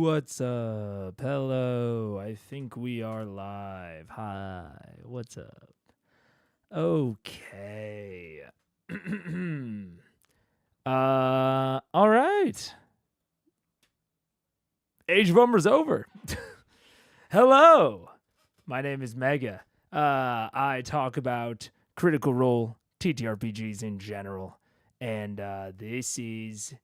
What's up? Hello. I think we are live. Hi. What's up? Okay. All right. Age of Umbra's over. Hello. My name is Mega. I talk about Critical Role, TTRPGs in general, and this is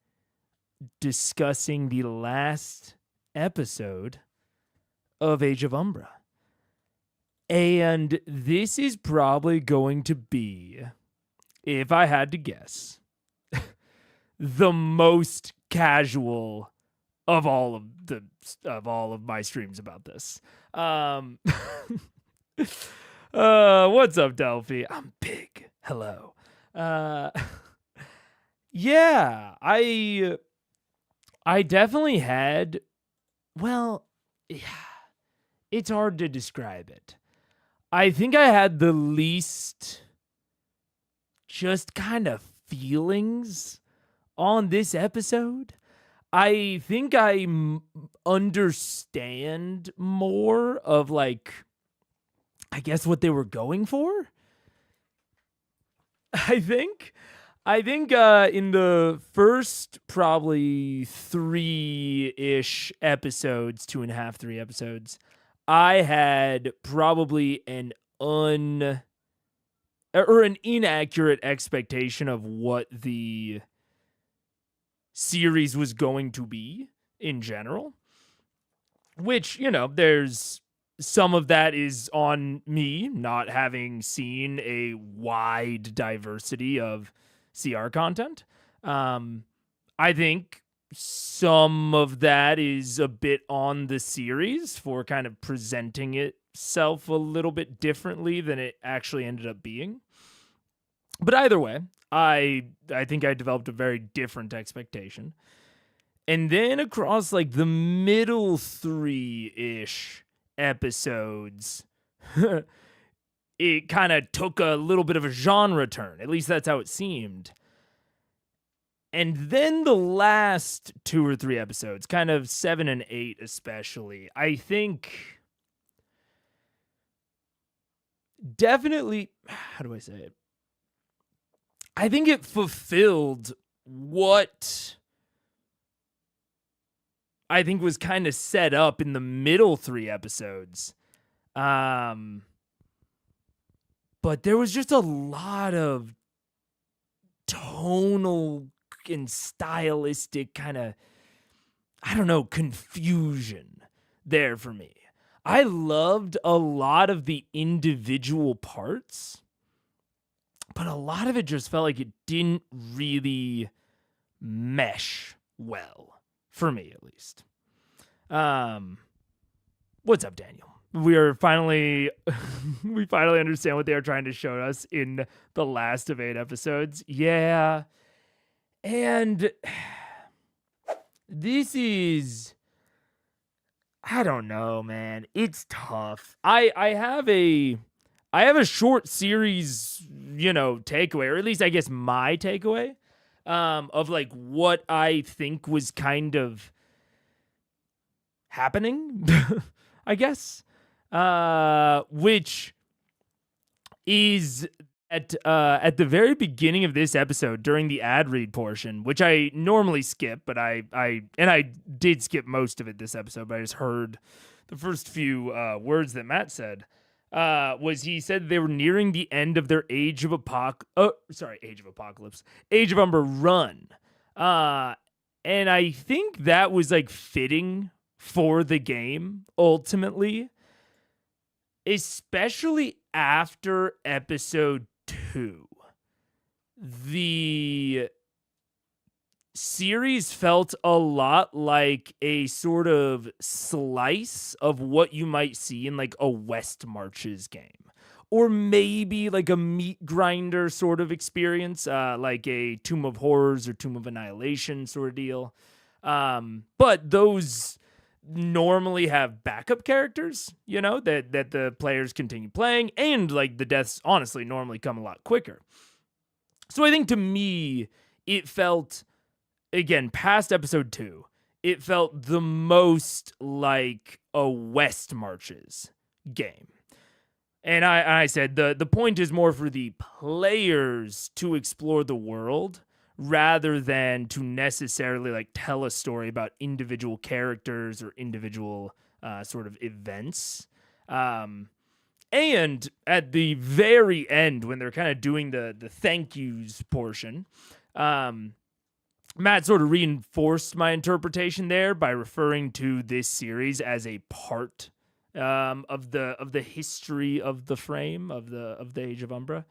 discussing the last episode of Age of Umbra. And this is probably going to be, if I had to guess, the most casual of all of my streams about this. What's up, Delphi? I'm big. Hello. Yeah, I definitely had, well, yeah, it's hard to describe it. I think I had the least just kind of feelings on this episode. I think I understand more of, like, I guess what they were going for. I think in the first probably 3-ish episodes, 2.5, 3 episodes, I had probably an inaccurate expectation of what the series was going to be in general, which, you know, there's some of that is on me not having seen a wide diversity of CR content. I think some of that is a bit on the series for kind of presenting itself a little bit differently than it actually ended up being. But either way, I think I developed a very different expectation. And then across like the middle 3-ish episodes, it kind of took a little bit of a genre turn. At least that's how it seemed. And then the last 2 or 3 episodes, kind of 7 and 8 especially, I think definitely, how do I say it? I think it fulfilled what I think was kind of set up in the middle 3 episodes. But there was just a lot of tonal and stylistic kind of, I don't know, confusion there for me. I loved a lot of the individual parts, but a lot of it just felt like it didn't really mesh well, for me at least. What's up, Daniel? We finally understand what they are trying to show us in the last of 8 episodes. Yeah. And this is, I don't know, man. It's tough. I have a short series, takeaway, or at least I guess my takeaway, of like what I think was kind of happening, I guess, which is at the very beginning of this episode during the ad read portion, which I normally skip, but I did skip most of it this episode, but I just heard the first few words that Matt said. Was he said they were nearing the end of their Age of Umbra run. And I think that was like fitting for the game ultimately, especially after episode 2. The series felt a lot like a sort of slice of what you might see in like a West Marches game, or maybe like a meat grinder sort of experience, like a Tomb of Horrors or Tomb of Annihilation sort of deal. But those normally have backup characters, that the players continue playing, and like the deaths honestly normally come a lot quicker. So I think to me, it felt, again, past episode 2, it felt the most like a West Marches game. And I said the point is more for the players to explore the world rather than to necessarily like tell a story about individual characters or individual sort of events. And at the very end, when they're kind of doing the thank yous portion, Matt sort of reinforced my interpretation there by referring to this series as a part of the history of the frame of the Age of Umbra.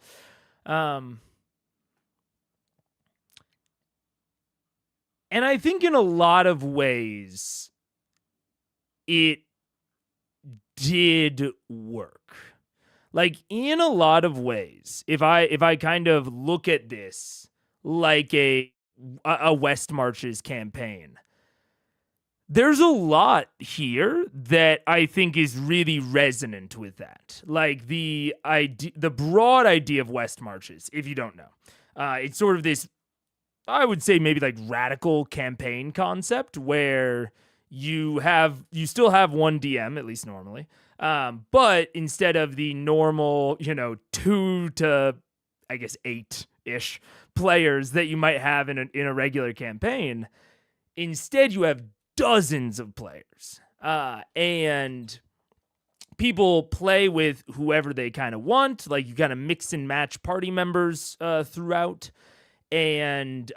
And I think in a lot of ways it did work. Like in a lot of ways, if I kind of look at this like a West Marches campaign, there's a lot here that I think is really resonant with that. Like the broad idea of West Marches, if you don't know, it's sort of this, I would say maybe like radical campaign concept where you still have one DM, at least normally, but instead of the normal, 2 to I guess 8-ish players that you might have in a regular campaign, instead you have dozens of players, and people play with whoever they kind of want. Like you kind of mix and match party members throughout, and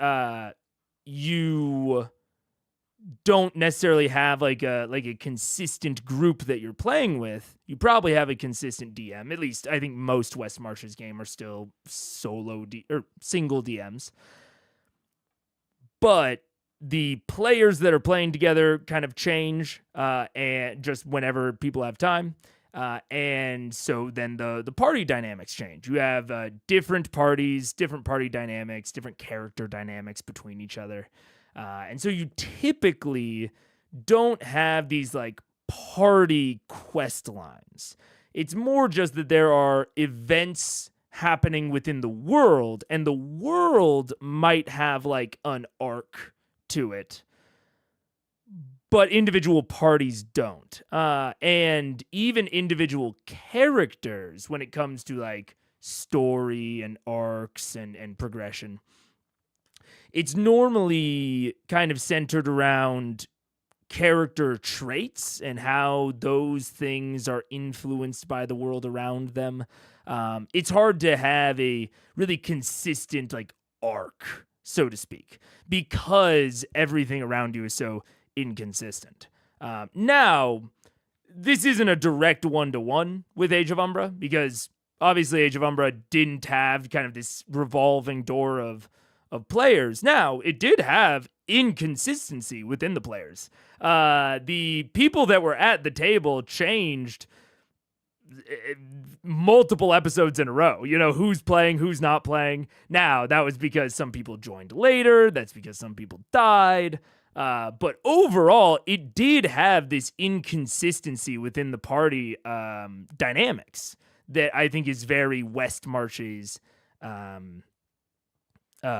you don't necessarily have like a consistent group that you're playing with. You probably have a consistent DM. At least I think most West Marches game are still or single DMs. But the players that are playing together kind of change, and just whenever people have time. And so then the party dynamics change. You have different parties, different party dynamics, different character dynamics between each other. And so you typically don't have these like party quest lines. It's more just that there are events happening within the world, and the world might have like an arc to it, but individual parties don't. And even individual characters, when it comes to like story and arcs and progression, it's normally kind of centered around character traits and how those things are influenced by the world around them. It's hard to have a really consistent like arc, so to speak, because everything around you is so inconsistent. Now, this isn't a direct one-to-one with Age of Umbra, because obviously Age of Umbra didn't have kind of this revolving door of players. Now, it did have inconsistency within the players. The people that were at the table changed multiple episodes in a row. Who's playing, who's not playing. Now, that was because some people joined later. That's because some people died. But overall, it did have this inconsistency within the party dynamics that I think is very West Marches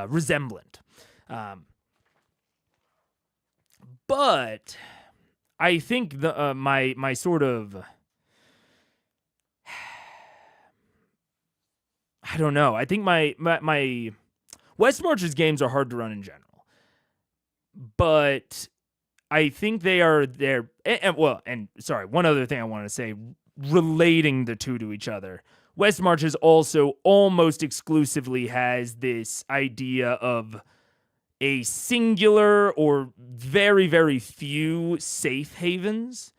resemblant. But I think the my sort of, I don't know. I think my West Marches games are hard to run in general, but I think they are there. And sorry, one other thing I want to say relating the two to each other. West Marches also almost exclusively has this idea of a singular or very, very few safe havens,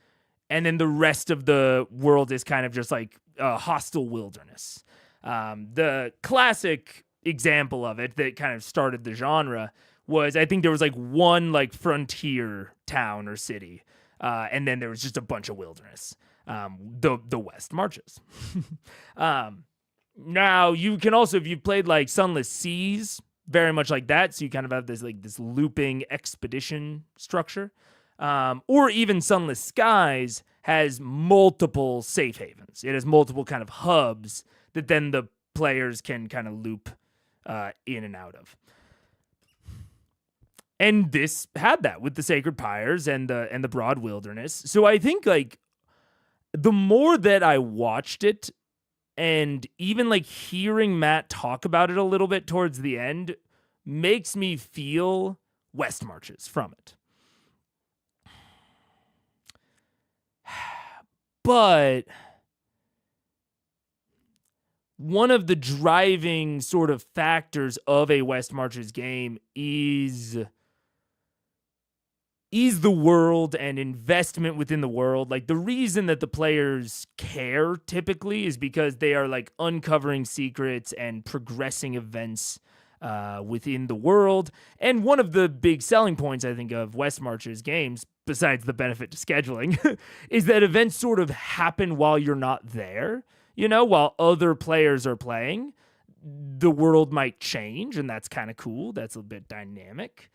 and then the rest of the world is kind of just like a hostile wilderness. The classic example of it that kind of started the genre was, I think there was like one like frontier town or city, and then there was just a bunch of wilderness. The West Marches. Now you can also, if you've played like Sunless Seas, very much like that, so you kind of have this like this looping expedition structure, or even Sunless Skies has multiple safe havens. It has multiple kind of hubs that then the players can kind of loop in and out of. And this had that with the Sacred Pyres and the Broad Wilderness. So I think like the more that I watched it, and even like hearing Matt talk about it a little bit towards the end makes me feel West Marches from it. But one of the driving sort of factors of a West Marches game is the world and investment within the world. Like the reason that the players care typically is because they are like uncovering secrets and progressing events within the world. And one of the big selling points, I think, of West Marches games, besides the benefit to scheduling, is that events sort of happen while you're not there. You know, while other players are playing, the world might change, and that's kind of cool. That's a bit dynamic.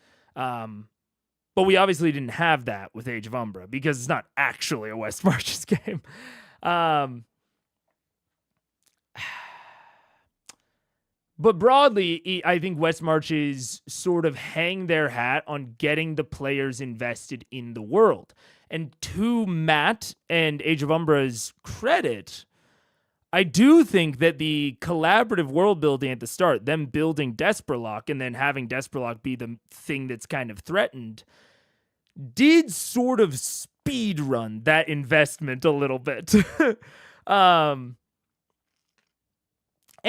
But we obviously didn't have that with Age of Umbra because it's not actually a West Marches game. But broadly, I think West Marches sort of hang their hat on getting the players invested in the world. And to Matt and Age of Umbra's credit, I do think that the collaborative world building at the start, them building Desperlock and then having Desperlock be the thing that's kind of threatened, did sort of speed run that investment a little bit. And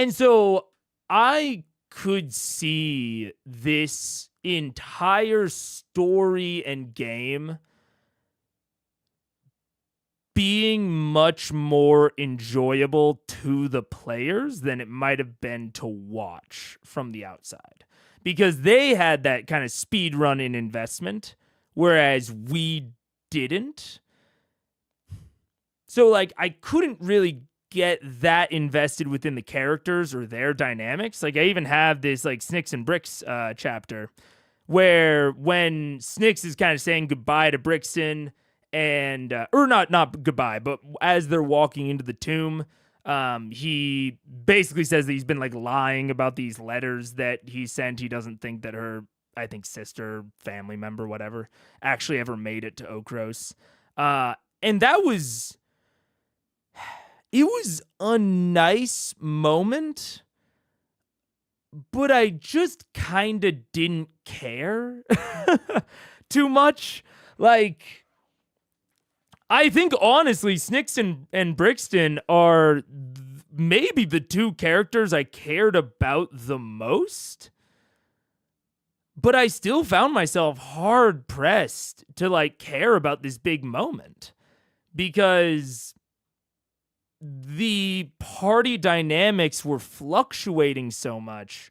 so I could see this entire story and game being much more enjoyable to the players than it might have been to watch from the outside, because they had that kind of speed run in investment, whereas we didn't. So like I couldn't really get that invested within the characters or their dynamics. Like I even have this like Snicks and Bricks chapter where when Snicks is kind of saying goodbye to Brixton, and or not goodbye, but as they're walking into the tomb, he basically says that he's been like lying about these letters that he sent. He doesn't think that her, I think, sister, family member, whatever, actually ever made it to Okros. And that was, it was a nice moment, but I just kind of didn't care too much. Like, I think, honestly, Snicks and Brixton are maybe the two characters I cared about the most. But I still found myself hard-pressed to, like, care about this big moment. Because the party dynamics were fluctuating so much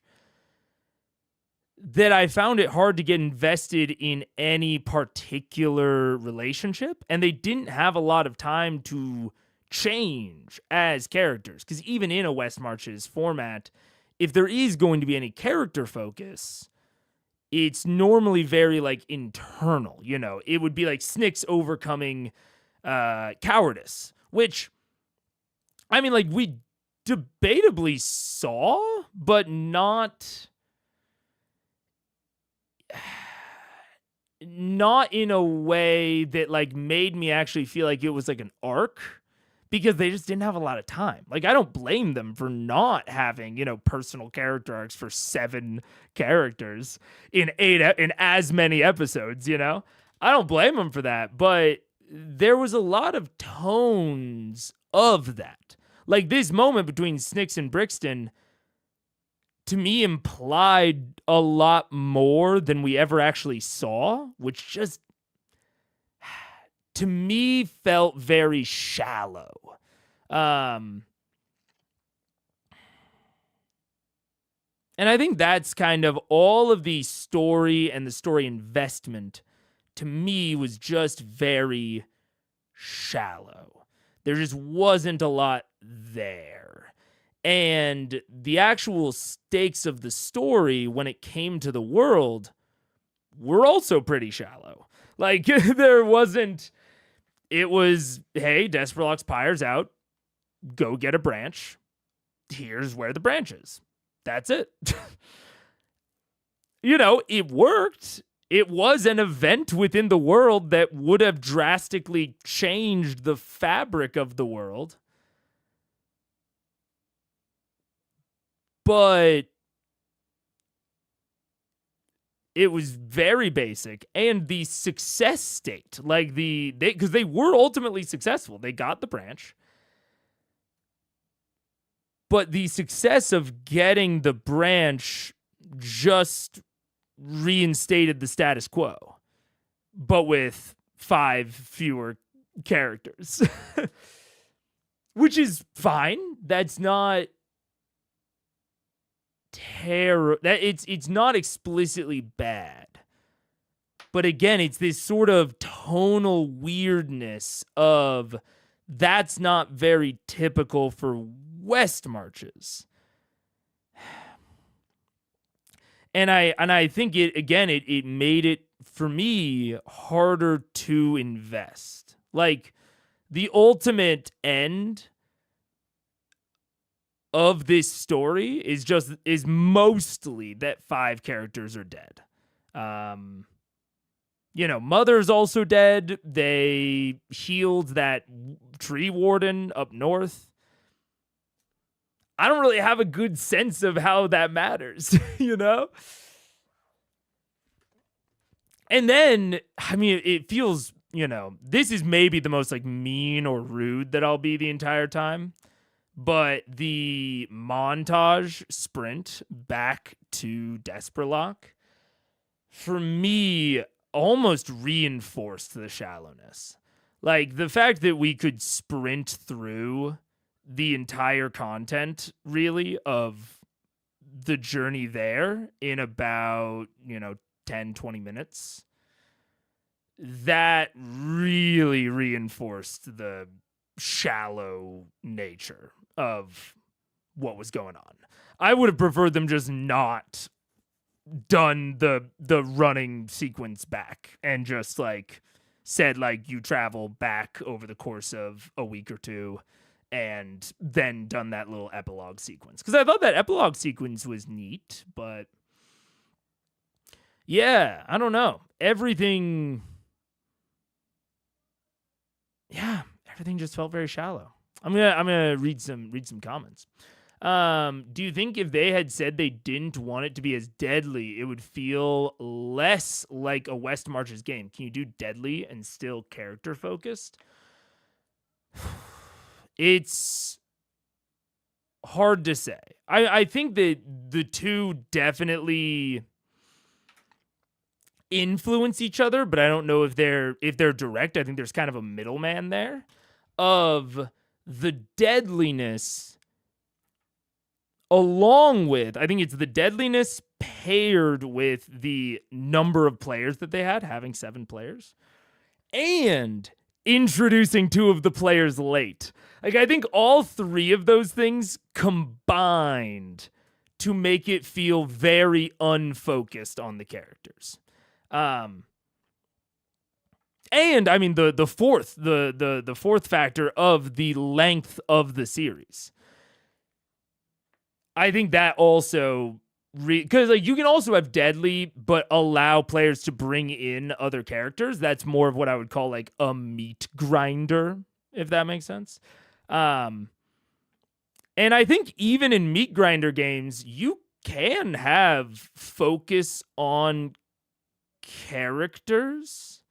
that I found it hard to get invested in any particular relationship, and they didn't have a lot of time to change as characters. Because even in a West Marches format, if there is going to be any character focus, it's normally very like internal. You know, it would be like Snicks overcoming cowardice, which, I mean, like we debatably saw, but not in a way that like made me actually feel like it was like an arc, because they just didn't have a lot of time. Like I don't blame them for not having, you know, personal character arcs for 7 characters in as many episodes, you know? I don't blame them for that, but there was a lot of tones of that. Like this moment between Snicks and Brixton, to me, implied a lot more than we ever actually saw, which just, to me, felt very shallow. And I think that's kind of all of the story and the story investment, to me, was just very shallow. There just wasn't a lot there. And the actual stakes of the story when it came to the world were also pretty shallow. Like, there wasn't... It was, hey, Desperlock's Pyre's out. Go get a branch. Here's where the branch is. That's it. You know, it worked. it was an event within the world that would have drastically changed the fabric of the world. But it was very basic, and the success state, like because they were ultimately successful. They got the branch. But the success of getting the branch just reinstated the status quo, but with 5 fewer characters, which is fine. That's not terrible. It's not explicitly bad. But again, it's this sort of tonal weirdness of that's not very typical for West marches. And I think it made it for me harder to invest. Like the ultimate end of this story is mostly that 5 characters are dead. Mother's also dead. They healed that tree warden up north. I don't really have a good sense of how that matters, And then, it feels, this is maybe the most like mean or rude that I'll be the entire time. But the montage sprint back to Desperlock, for me, almost reinforced the shallowness. Like, the fact that we could sprint through the entire content, really, of the journey there in about, 10, 20 minutes, that really reinforced the shallow nature of what was going on. I would have preferred them just not done the running sequence back and just like said like you travel back over the course of a week or two and then done that little epilogue sequence. Because I thought that epilogue sequence was neat, but yeah, I don't know. Everything just felt very shallow. I'm gonna read some comments. Do you think if they had said they didn't want it to be as deadly, it would feel less like a West Marches game? Can you do deadly and still character focused? It's hard to say. I think that the two definitely influence each other, but I don't know if they're direct. I think there's kind of a middleman there of the deadliness along with, I think it's the deadliness paired with the number of players that they had, having 7 players, and introducing 2 of the players late. Like, I think all 3 of those things combined to make it feel very unfocused on the characters. And I mean the fourth factor of the length of the series. I think that also because like you can also have deadly but allow players to bring in other characters. That's more of what I would call like a meat grinder, if that makes sense. And I think even in meat grinder games, you can have focus on characters.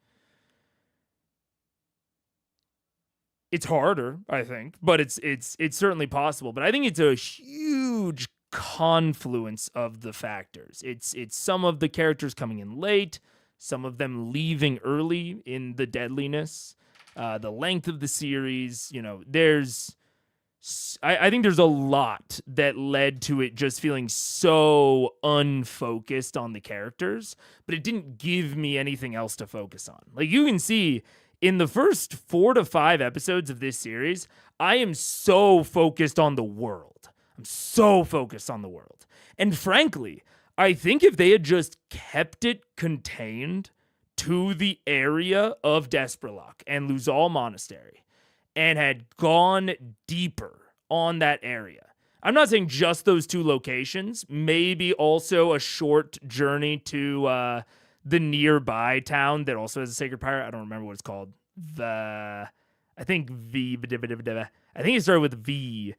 It's harder, I think, but it's certainly possible. But I think it's a huge confluence of the factors. It's some of the characters coming in late, some of them leaving early in the deadliness, the length of the series. I think there's a lot that led to it just feeling so unfocused on the characters, but it didn't give me anything else to focus on. Like you can see in the first 4 to 5 episodes of this series, I am so focused on the world. I'm so focused on the world. And frankly, I think if they had just kept it contained to the area of Desperlock and Luzal Monastery and had gone deeper on that area. I'm not saying just those 2 locations, maybe also a short journey to the nearby town that also has a sacred pyre. I don't remember what it's called. I think it started with V.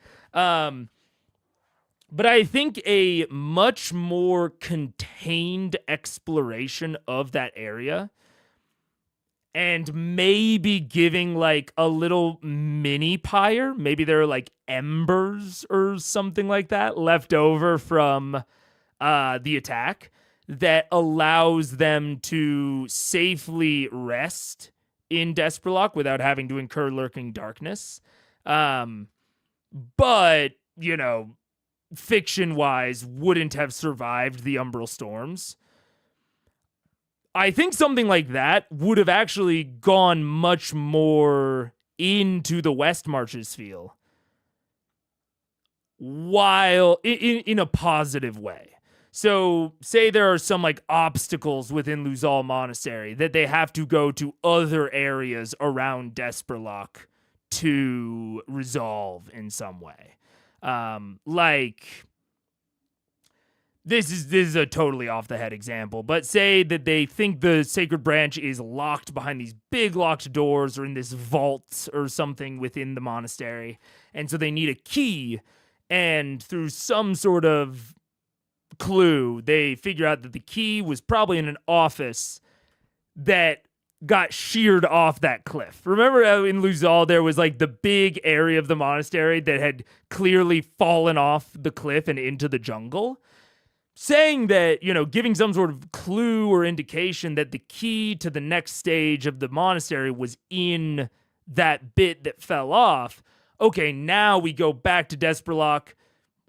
But I think a much more contained exploration of that area and maybe giving like a little mini pyre, maybe there are like embers or something like that left over from the attack that allows them to safely rest in Desperlock without having to incur lurking darkness. But, you know, fiction-wise, wouldn't have survived the Umbral Storms. I think something like that would have actually gone much more into the West Marches feel, while in a positive way. So, say there are some like obstacles within Luzal Monastery that they have to go to other areas around Desperlock to resolve in some way. Like, this is a totally off the head example, but say that they think the Sacred Branch is locked behind these big locked doors or in this vault or something within the monastery, and so they need a key, and through some sort of clue, they figure out that the key was probably in an office that got sheared off that cliff. Remember how in Luzal there was like the big area of the monastery that had clearly fallen off the cliff and into the jungle? Saying that, you know, giving some sort of clue or indication that the key to the next stage of the monastery was in that bit that fell off. Okay, now we go back to Desperlock,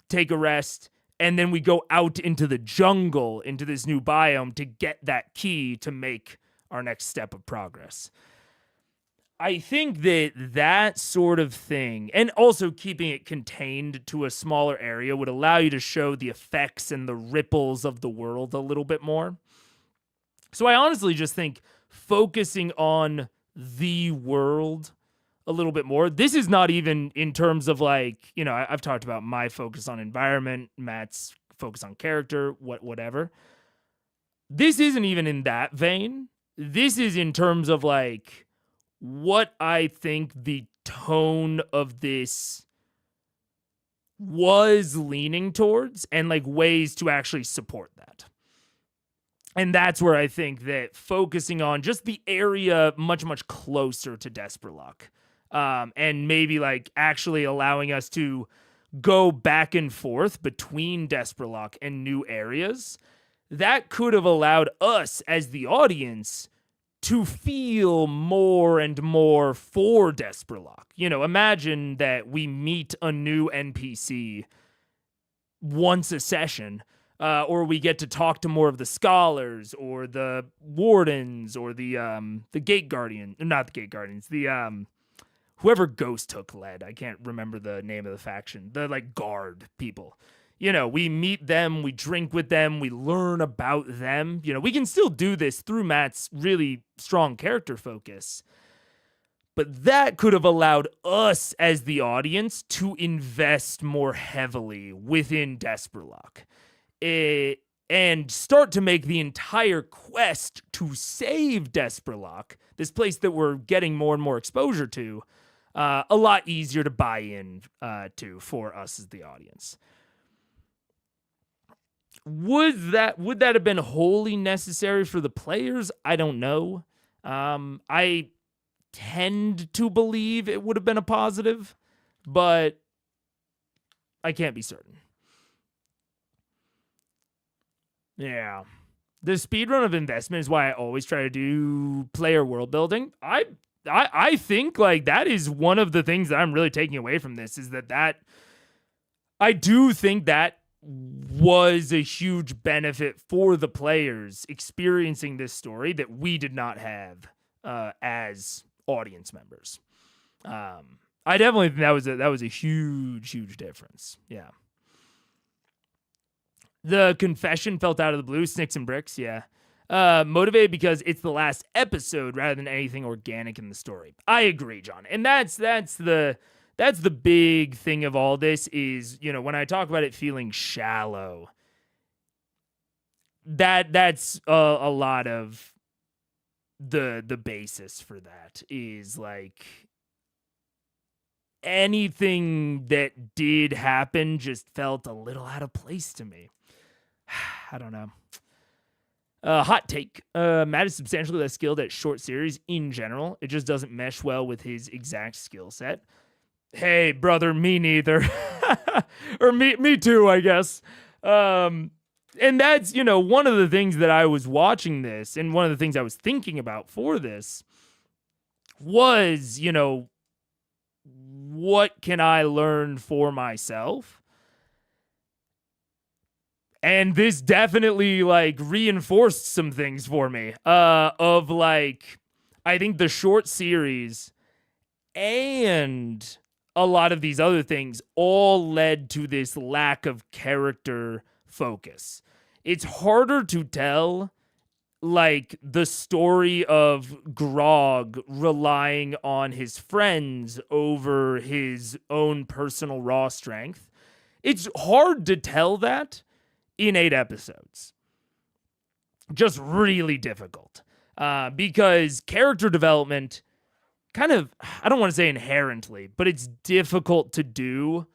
take a rest, and then we go out into the jungle, into this new biome to get that key to make our next step of progress. I think that sort of thing, and also keeping it contained to a smaller area, would allow you to show the effects and the ripples of the world a little bit more. So I honestly just think focusing on the world a little bit more. This is not even in terms of like, you know, I've talked about my focus on environment, Matt's focus on character, whatever. This isn't even in that vein. This is in terms of like what I think the tone of this was leaning towards and like ways to actually support that. And that's where I think that focusing on just the area much, much closer to Desperlock, and maybe like actually allowing us to go back and forth between Desperlock and new areas, that could have allowed us as the audience to feel more and more for Desperlock. You know, imagine that we meet a new NPC once a session, or we get to talk to more of the scholars or the wardens or the gate guardian, not the gate guardians, the whoever Ghost Hook led. I can't remember the name of the faction. The like guard people. You know, we meet them, we drink with them, we learn about them. You know, we can still do this through Matt's really strong character focus. But that could have allowed us as the audience to invest more heavily within Desperlock. And start to make the entire quest to save Desperlock, this place that we're getting more and more exposure to, a lot easier to buy in to for us as the audience. Would that have been wholly necessary for the players? I don't know. I tend to believe it would have been a positive, but I can't be certain. Yeah. The speedrun of investment is why I always try to do player world building. I think like that is one of the things that I'm really taking away from this, is that I do think that was a huge benefit for the players experiencing this story that we did not have as audience members. I definitely think that was a huge difference. Yeah. The confession felt out of the blue, Snicks and Bricks, yeah. Motivated because it's the last episode rather than anything organic in the story. I agree, John. And that's the big thing of all this is, you know, when I talk about it feeling shallow, that's a lot of the basis for that is like anything that did happen just felt a little out of place to me. I don't know. Hot take. Matt is substantially less skilled at short series in general. It just doesn't mesh well with his exact skill set. Hey, brother, me neither. Or me too, I guess. And that's, one of the things that I was watching this, and one of the things I was thinking about for this was, what can I learn for myself? And this definitely like reinforced some things for me of like, I think the short series and a lot of these other things all led to this lack of character focus. It's harder to tell like the story of Grog relying on his friends over his own personal raw strength. It's hard to tell that in 8 episodes. Just really difficult. Because character development kind of, I don't want to say inherently, but it's difficult to do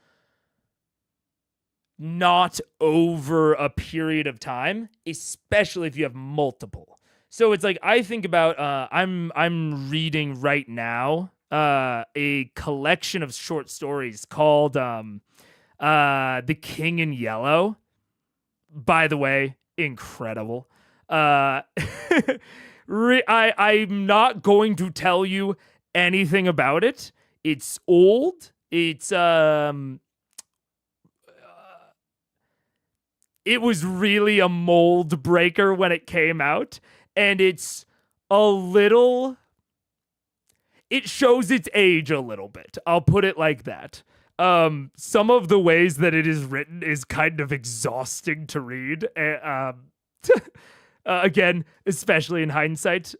not over a period of time, especially if you have multiple. So it's like, I think about, I'm reading right now a collection of short stories called The King in Yellow. By the way, incredible. I'm not going to tell you anything about it. It's old. It's it was really a mold breaker when it came out, and it's a little, it shows its age a little bit. I'll put it like that. Some of the ways that it is written is kind of exhausting to read. Again, especially in hindsight,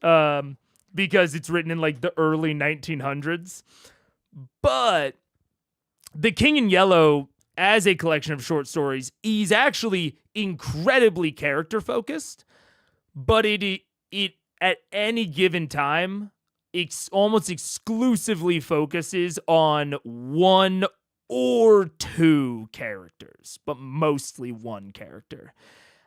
because it's written in like the early 1900s. But The King in Yellow, as a collection of short stories, is actually incredibly character focused, but it at any given time, almost exclusively focuses on one or two characters, but mostly one character.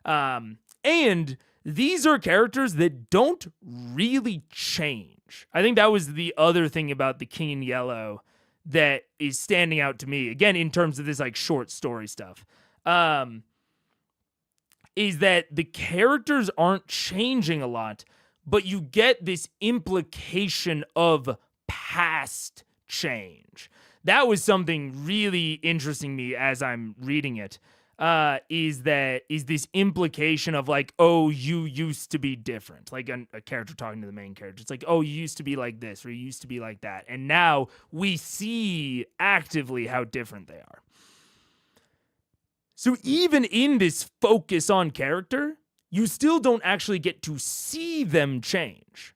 And these are characters that don't really change. I think that was the other thing about The King in Yellow that is standing out to me, again, in terms of this like short story stuff, is that the characters aren't changing a lot, but you get this implication of past change. That was something really interesting me as I'm reading it, is this implication of like, oh, you used to be different. Like a character talking to the main character. It's like, oh, you used to be like this, or you used to be like that. And now we see actively how different they are. So even in this focus on character, you still don't actually get to see them change.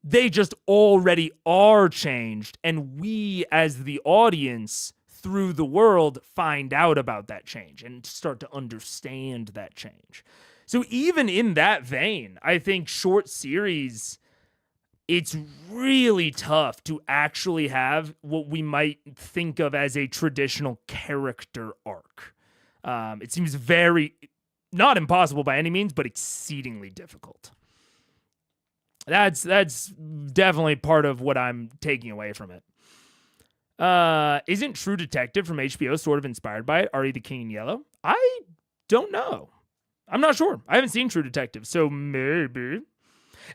They just already are changed, and we as the audience through the world find out about that change and start to understand that change. So even in that vein, I think short series, it's really tough to actually have what we might think of as a traditional character arc. It seems very, not impossible by any means, but exceedingly difficult. That's definitely part of what I'm taking away from it. Isn't True Detective from HBO sort of inspired by it? Are The King in Yellow? I don't know. I'm not sure. I haven't seen True Detective, so maybe.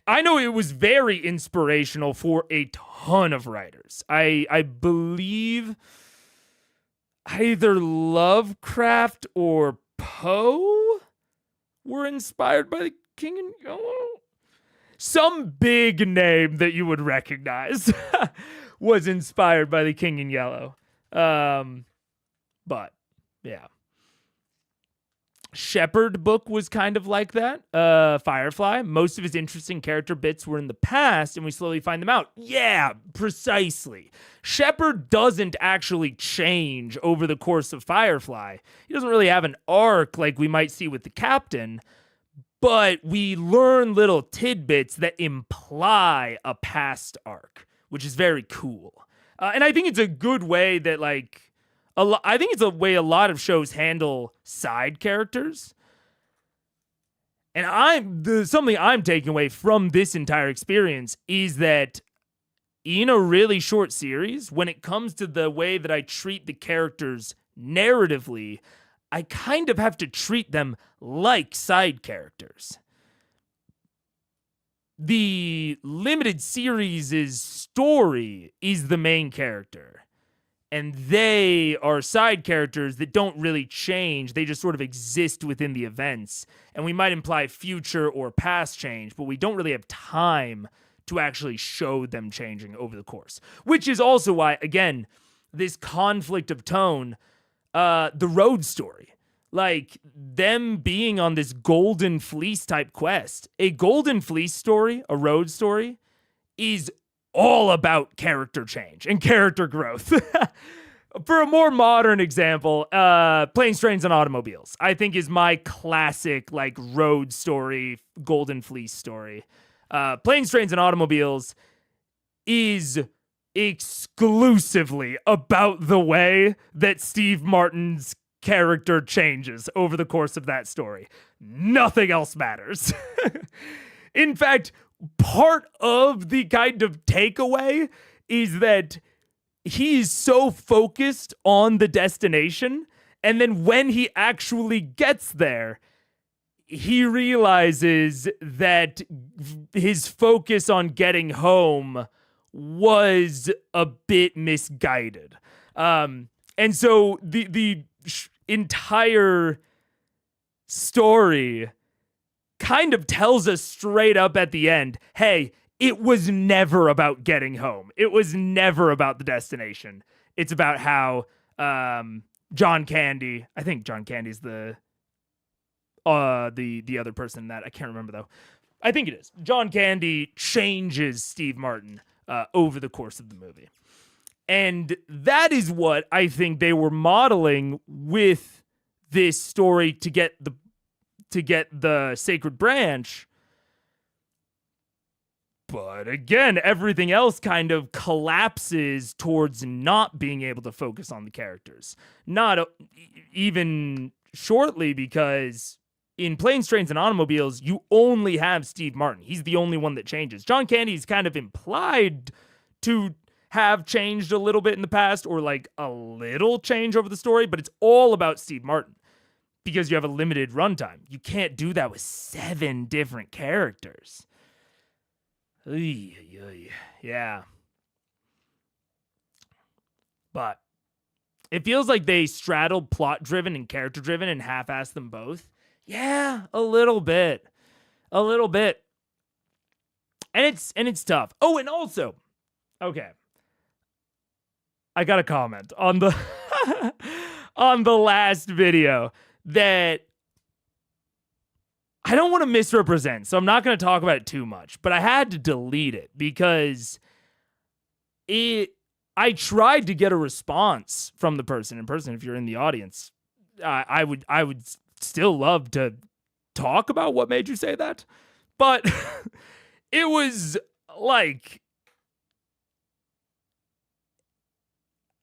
I know it was very inspirational for a ton of writers. I believe either Lovecraft or Poe were inspired by The King in Yellow. Some big name that you would recognize was inspired by The King in Yellow. But, yeah. Shepherd book was kind of like that. Firefly. Most of his interesting character bits were in the past, and we slowly find them out. Yeah, precisely. Shepherd doesn't actually change over the course of Firefly. He doesn't really have an arc like we might see with the Captain, but we learn little tidbits that imply a past arc, which is very cool. And I think it's a good way that, like, I think it's a way a lot of shows handle side characters. And something I'm taking away from this entire experience is that in a really short series, when it comes to the way that I treat the characters narratively, I kind of have to treat them like side characters. The limited series' story is the main character, and they are side characters that don't really change. They just sort of exist within the events, and we might imply future or past change, but we don't really have time to actually show them changing over the course, which is also why, again, this conflict of tone, the road story, like them being on this golden fleece type quest, a golden fleece story, a road story, is all about character change and character growth. For a more modern example, Planes, Trains, and Automobiles, I think is my classic, like, road story, golden fleece story. Planes, Trains, and Automobiles is exclusively about the way that Steve Martin's character changes over the course of that story. Nothing else matters. In fact, part of the kind of takeaway is that he's so focused on the destination, and then when he actually gets there, he realizes that his focus on getting home was a bit misguided. And so the entire story kind of tells us straight up at the end, hey, it was never about getting home. It was never about the destination. It's about how John Candy, I think John Candy's the other person in that. I can't remember, though. I think it is. John Candy changes Steve Martin over the course of the movie. And that is what I think they were modeling with this story to get the Sacred Branch. But again, everything else kind of collapses towards not being able to focus on the characters. Not even shortly, because in Planes, Trains, and Automobiles, you only have Steve Martin. He's the only one that changes. John Candy's kind of implied to have changed a little bit in the past, or like a little change over the story, but it's all about Steve Martin because you have a limited runtime. You can't do that with 7 different characters. Yeah. But it feels like they straddled plot-driven and character-driven and half-assed them both. Yeah, a little bit. And it's tough. Oh, and also, okay, I got a comment on the on the last video that I don't want to misrepresent, so I'm not going to talk about it too much, but I had to delete it because I tried to get a response from the person in person. If you're in the audience, I would still love to talk about what made you say that, but it was like,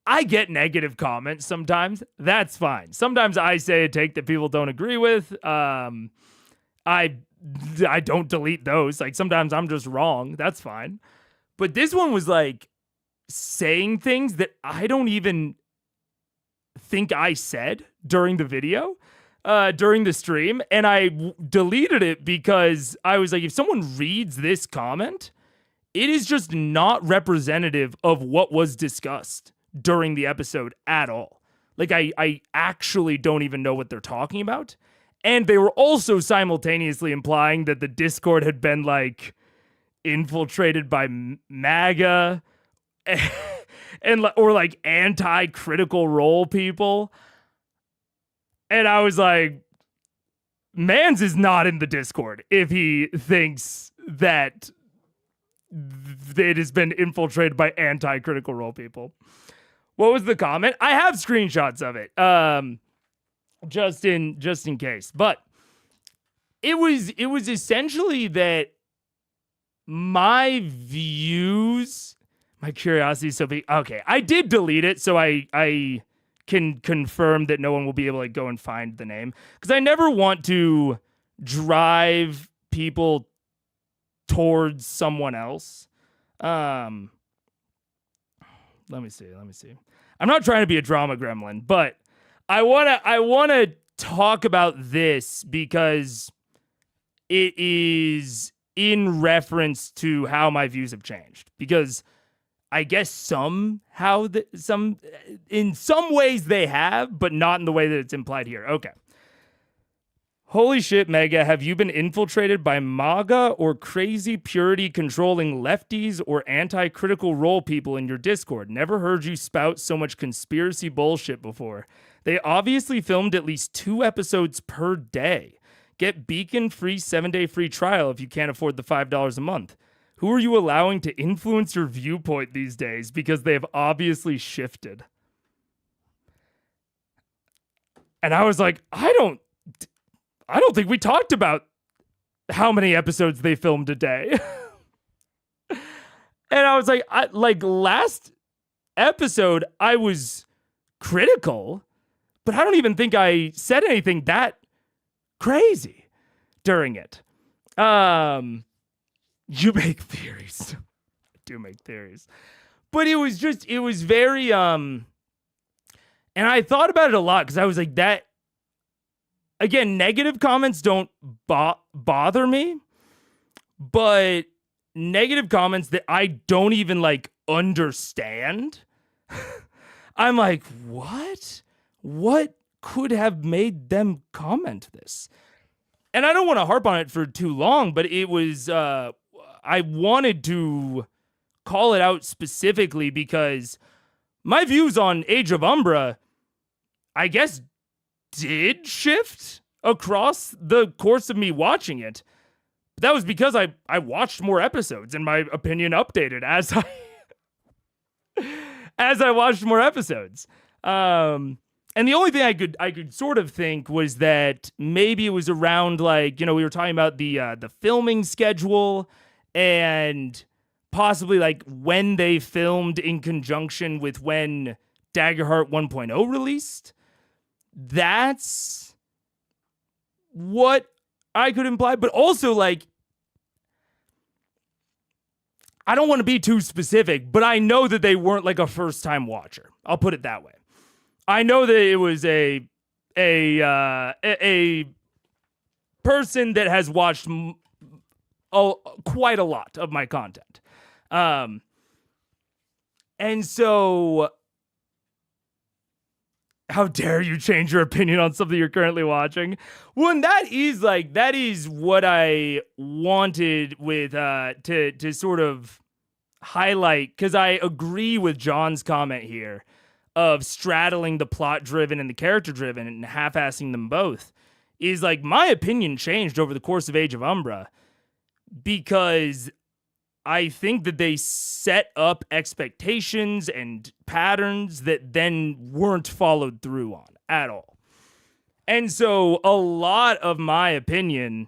I get negative comments sometimes. That's fine. Sometimes I say a take that people don't agree with. I don't delete those. Like, sometimes I'm just wrong. That's fine. But this one was like saying things that I don't even think I said during the video, during the stream. And I deleted it because I was like, if someone reads this comment, it is just not representative of what was discussed during the episode at all. Like, I actually don't even know what they're talking about. And they were also simultaneously implying that the Discord had been, like, infiltrated by MAGA or like anti-critical role people. And I was like, Mans is not in the Discord if he thinks that it has been infiltrated by anti-critical role people. What was the comment? I have screenshots of it. Just in case. But it was essentially that my views, my curiosity is so big. Okay, I did delete it, so I can confirm that no one will be able to go and find the name, because I never want to drive people towards someone else. Let me see. I'm not trying to be a drama gremlin, but I wanna talk about this because it is in reference to how my views have changed. Because I guess in some ways they have, but not in the way that it's implied here. Okay. Holy shit, Mega, have you been infiltrated by MAGA or crazy purity controlling lefties or anti-critical role people in your Discord? Never heard you spout so much conspiracy bullshit before. They obviously filmed at least 2 episodes per day. Get Beacon free 7-day free trial if you can't afford the $5 a month. Who are you allowing to influence your viewpoint these days? Because they have obviously shifted. And I was like, I don't think we talked about how many episodes they filmed a day. And I was like, last episode, I was critical, but I don't even think I said anything that crazy during it. You make theories. I do make theories. But it was very, and I thought about it a lot because I was like, that, again, negative comments don't bother me, but negative comments that I don't even like understand, I'm like, what? What could have made them comment this? And I don't want to harp on it for too long, but it was, I wanted to call it out specifically because my views on Age of Umbra, I guess, did shift across the course of me watching it. But that was because I watched more episodes and my opinion updated as I watched more episodes. And the only thing I could sort of think was that maybe it was around, like, you know, we were talking about the filming schedule and possibly like when they filmed in conjunction with when Daggerheart 1.0 released. That's what I could imply, but also, like, I don't want to be too specific, but I know that they weren't like a first-time watcher. I'll put it that way. I know that it was a person that has watched quite a lot of my content. And so, how dare you change your opinion on something you're currently watching? Well, and that is what I wanted with to sort of highlight, because I agree with John's comment here of straddling the plot-driven and the character-driven and half-assing them both. Is like, my opinion changed over the course of Age of Umbra because I think that they set up expectations and patterns that then weren't followed through on at all. And so a lot of my opinion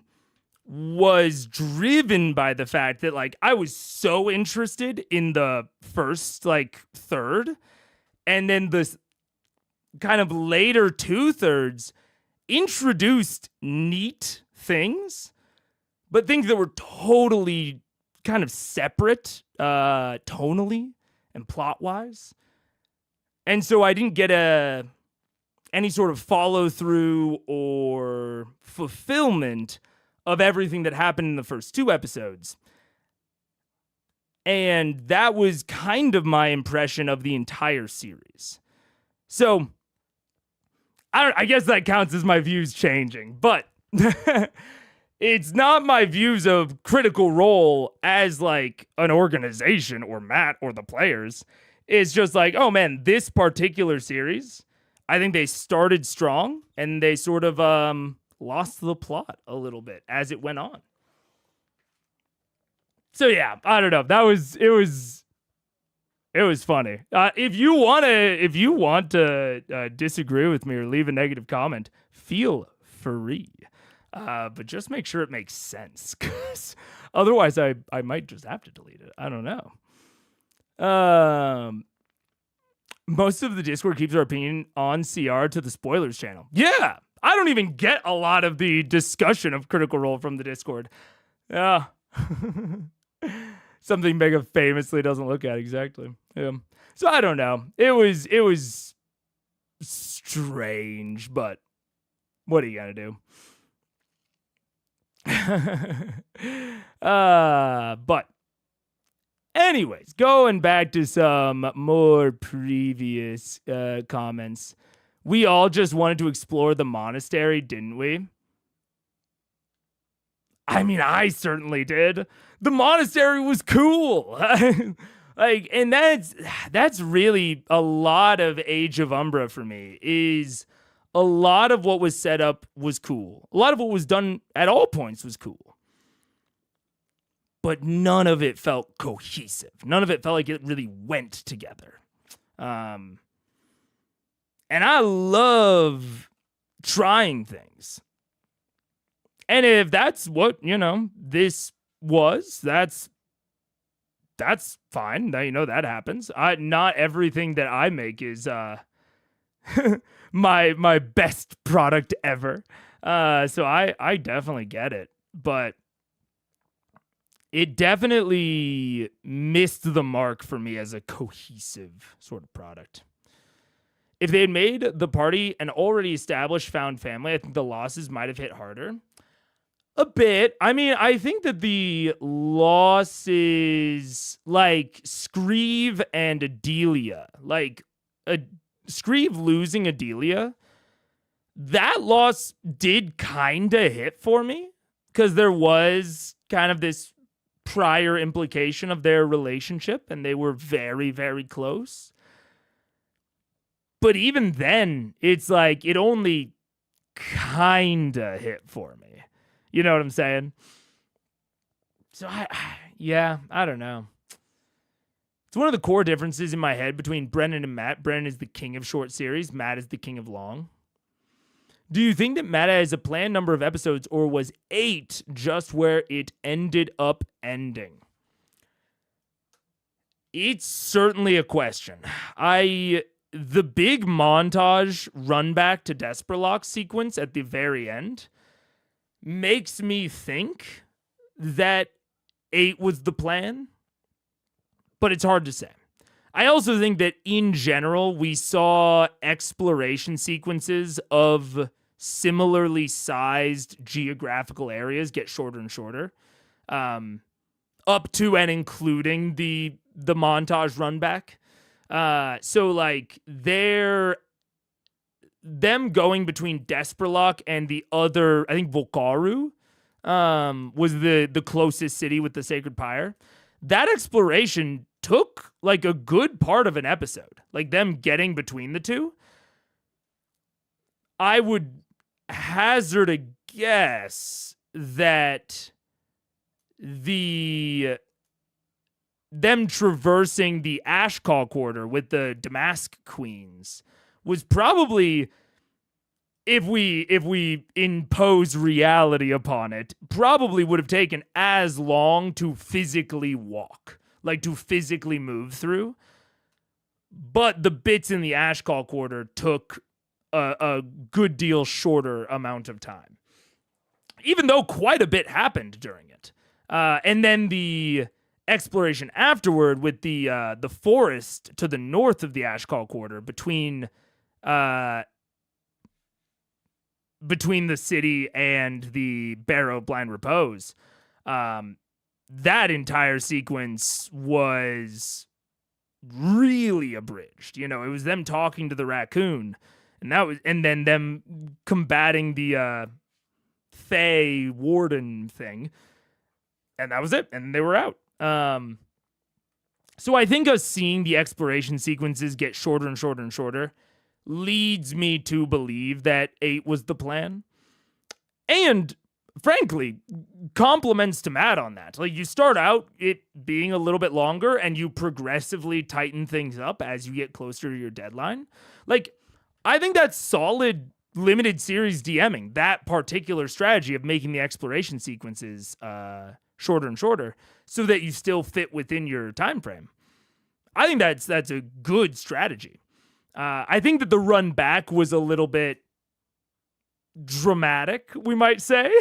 was driven by the fact that, like, I was so interested in the first, like, third, and then the kind of later 2/3 introduced neat things, but things that were totally kind of separate tonally and plot-wise. And so I didn't get any sort of follow-through or fulfillment of everything that happened in the first 2 episodes. And that was kind of my impression of the entire series. So, I guess that counts as my views changing, but it's not my views of Critical Role as, like, an organization or Matt or the players. It's just like, oh man, this particular series, I think they started strong and they sort of lost the plot a little bit as it went on. So yeah, I don't know. It was funny. If you want to disagree with me or leave a negative comment, feel free. But just make sure it makes sense, because otherwise I might just have to delete it. I don't know. Most of the Discord keeps our opinion on CR to the spoilers channel. Yeah, I don't even get a lot of the discussion of Critical Role from the Discord. Yeah. Something Mega famously doesn't look at, exactly. Yeah. So I don't know. It was strange, but what are you gonna do? But anyways, going back to some more previous comments. We all just wanted to explore the monastery, didn't we? I mean, I certainly did. The monastery was cool. Like, and that's really a lot of Age of Umbra for me, is a lot of what was set up was cool. A lot of what was done at all points was cool. But none of it felt cohesive. None of it felt like it really went together. And I love trying things. And if that's what, this was, that's fine. That happens. Not everything that I make is my best product ever. So I definitely get it. But it definitely missed the mark for me as a cohesive sort of product. If they had made the party an already established found family, I think the losses might have hit harder. A bit. I mean, I think that the losses, like Screeve and Adelia, like Screeve losing Adelia, that loss did kind of hit for me, because there was kind of this prior implication of their relationship, and they were very, very close. But even then, it's like it only kind of hit for me. You know what I'm saying? So, I don't know. It's one of the core differences in my head between Brennan and Matt. Brennan is the king of short series. Matt is the king of long. Do you think that Matt has a planned number of episodes, or was 8 just where it ended up ending? It's certainly a question. The big montage run back to Desperlock sequence at the very end makes me think that 8 was the plan, but it's hard to say. I also think that in general, we saw exploration sequences of similarly sized geographical areas get shorter and shorter, up to and including the montage run back. So like them going between Desperlock and the other, I think Volkaru, was the closest city with the Sacred Pyre. That exploration took like a good part of an episode, like them getting between the two. I would hazard a guess that them traversing the Ashcall quarter with the Damask Queens was probably, if we impose reality upon it, probably would have taken as long to physically walk, like to physically move through. But the bits in the Ashcall quarter took a good deal shorter amount of time, even though quite a bit happened during it. And then the exploration afterward with the forest to the north of the Ashcall quarter between the city and the Barrow Blind Repose, that entire sequence was really abridged. It was them talking to the raccoon, and then them combating the Fae Warden thing, and that was it. And they were out. So I think us seeing the exploration sequences get shorter and shorter and shorter leads me to believe that 8 was the plan. And frankly, compliments to Matt on that. Like, you start out it being a little bit longer and you progressively tighten things up as you get closer to your deadline. Like, I think that's solid limited series DMing, that particular strategy of making the exploration sequences shorter and shorter so that you still fit within your time frame. I think that's a good strategy. I think that the run back was a little bit dramatic, we might say,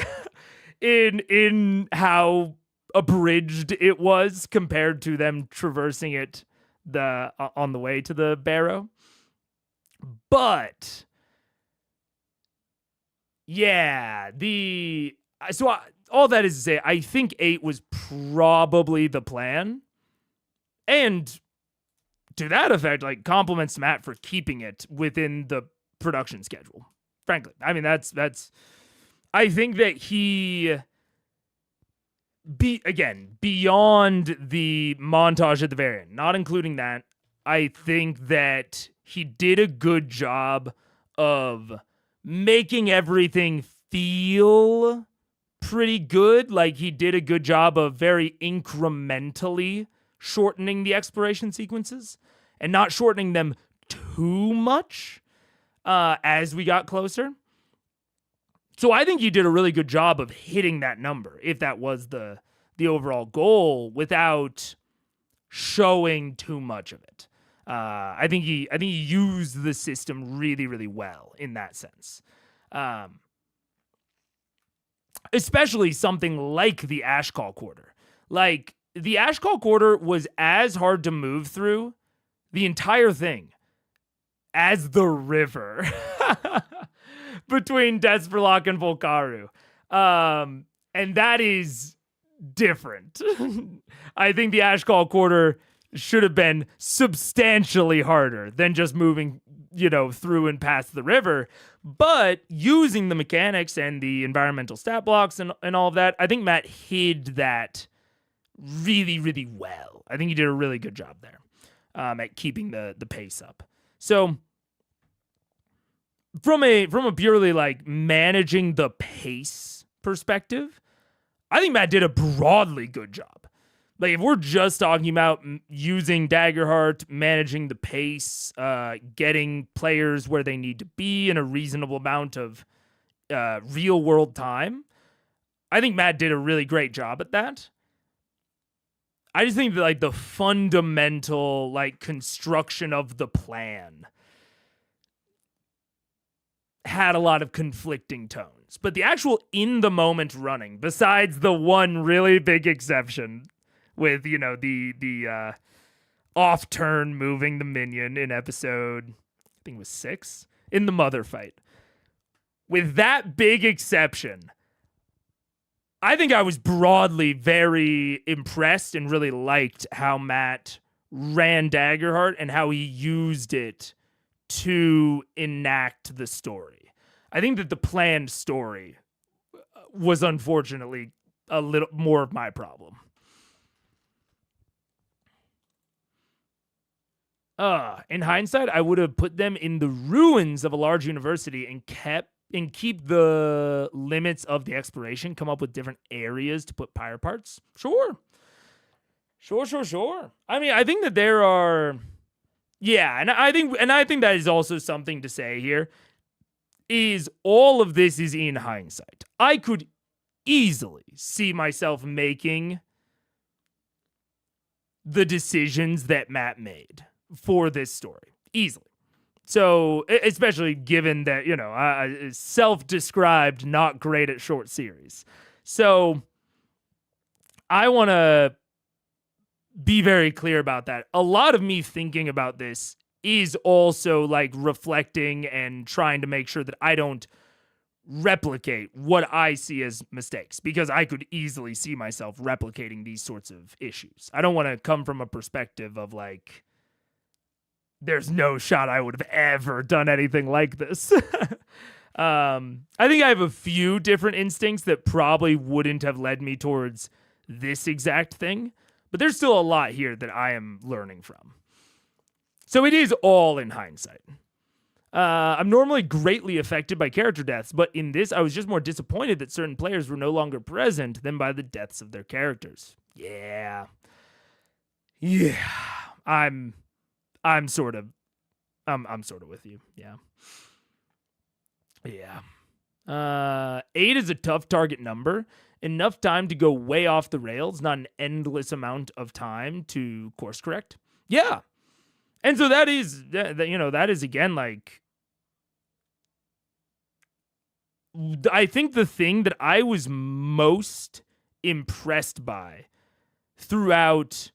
in how abridged it was compared to them traversing it on the way to the Barrow. But yeah, all that is to say, I think 8 was probably the plan, and to that effect, like, compliments to Matt for keeping it within the production schedule. Frankly, I mean, that's. I think that he, beyond the montage at the very end, not including that, I think that he did a good job of making everything feel pretty good. Like, he did a good job of very incrementally shortening the exploration sequences and not shortening them too much as we got closer. So I think you did a really good job of hitting that number, if that was the overall goal, without showing too much of it. I think he used the system really, really well in that sense. Especially something like the Ashcall Quarter. Like, the Ashcall Quarter was as hard to move through the entire thing as the river between Desperlock and Volcaru. And that is different. I think the Ashcall Quarter should have been substantially harder than just moving, through and past the river. But using the mechanics and the environmental stat blocks and all of that, I think Matt hid that really, really well. I think he did a really good job there at keeping the pace up. So from a purely like managing the pace perspective, I think Matt did a broadly good job. Like, if we're just talking about using Daggerheart, managing the pace, getting players where they need to be in a reasonable amount of real world time, I think Matt did a really great job at that. I just think that, like, the fundamental, like, construction of the plan had a lot of conflicting tones. But the actual in the moment running, besides the one really big exception with, the off turn moving the minion in episode, I think it was 6, in the mother fight. With that big exception, I think I was broadly very impressed and really liked how Matt ran Daggerheart and how he used it to enact the story. I think that the planned story was unfortunately a little more of my problem. In hindsight, I would have put them in the ruins of a large university and keep the limits of the exploration, come up with different areas to put pyre parts. Sure. I mean, I think that there are, and I think that is also something to say here, is all of this is in hindsight. I could easily see myself making the decisions that Matt made for this story. Easily. So, especially given that, self-described not great at short series. So, I want to be very clear about that. A lot of me thinking about this is also like reflecting and trying to make sure that I don't replicate what I see as mistakes, because I could easily see myself replicating these sorts of issues. I don't want to come from a perspective of like, there's no shot I would have ever done anything like this. I think I have a few different instincts that probably wouldn't have led me towards this exact thing, but there's still a lot here that I am learning from. So it is all in hindsight. I'm normally greatly affected by character deaths, but in this, I was just more disappointed that certain players were no longer present than by the deaths of their characters. Yeah. I'm sort of with you. Yeah. Yeah. 8 is a tough target number. Enough time to go way off the rails, not an endless amount of time to course correct. Yeah. And so that is, that is again, like, I think the thing that I was most impressed by throughout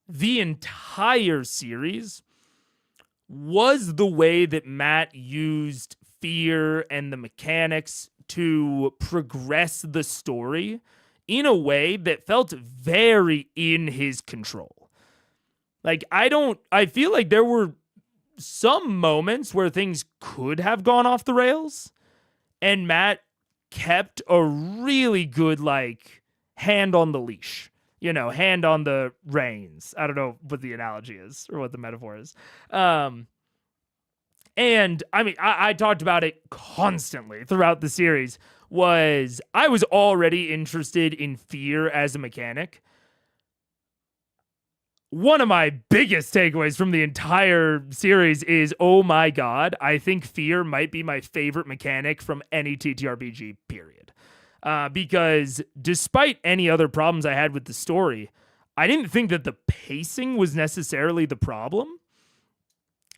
the entire series was the way that Matt used fear and the mechanics to progress the story in a way that felt very in his control. Like, I feel like there were some moments where things could have gone off the rails, and Matt kept a really good, like, hand on the leash, hand on the reins. I don't know what the analogy is or what the metaphor is. And I mean, I talked about it constantly throughout the series. I was already interested in fear as a mechanic. One of my biggest takeaways from the entire series is, oh my god, I think fear might be my favorite mechanic from any TTRPG, period. Because despite any other problems I had with the story, I didn't think that the pacing was necessarily the problem.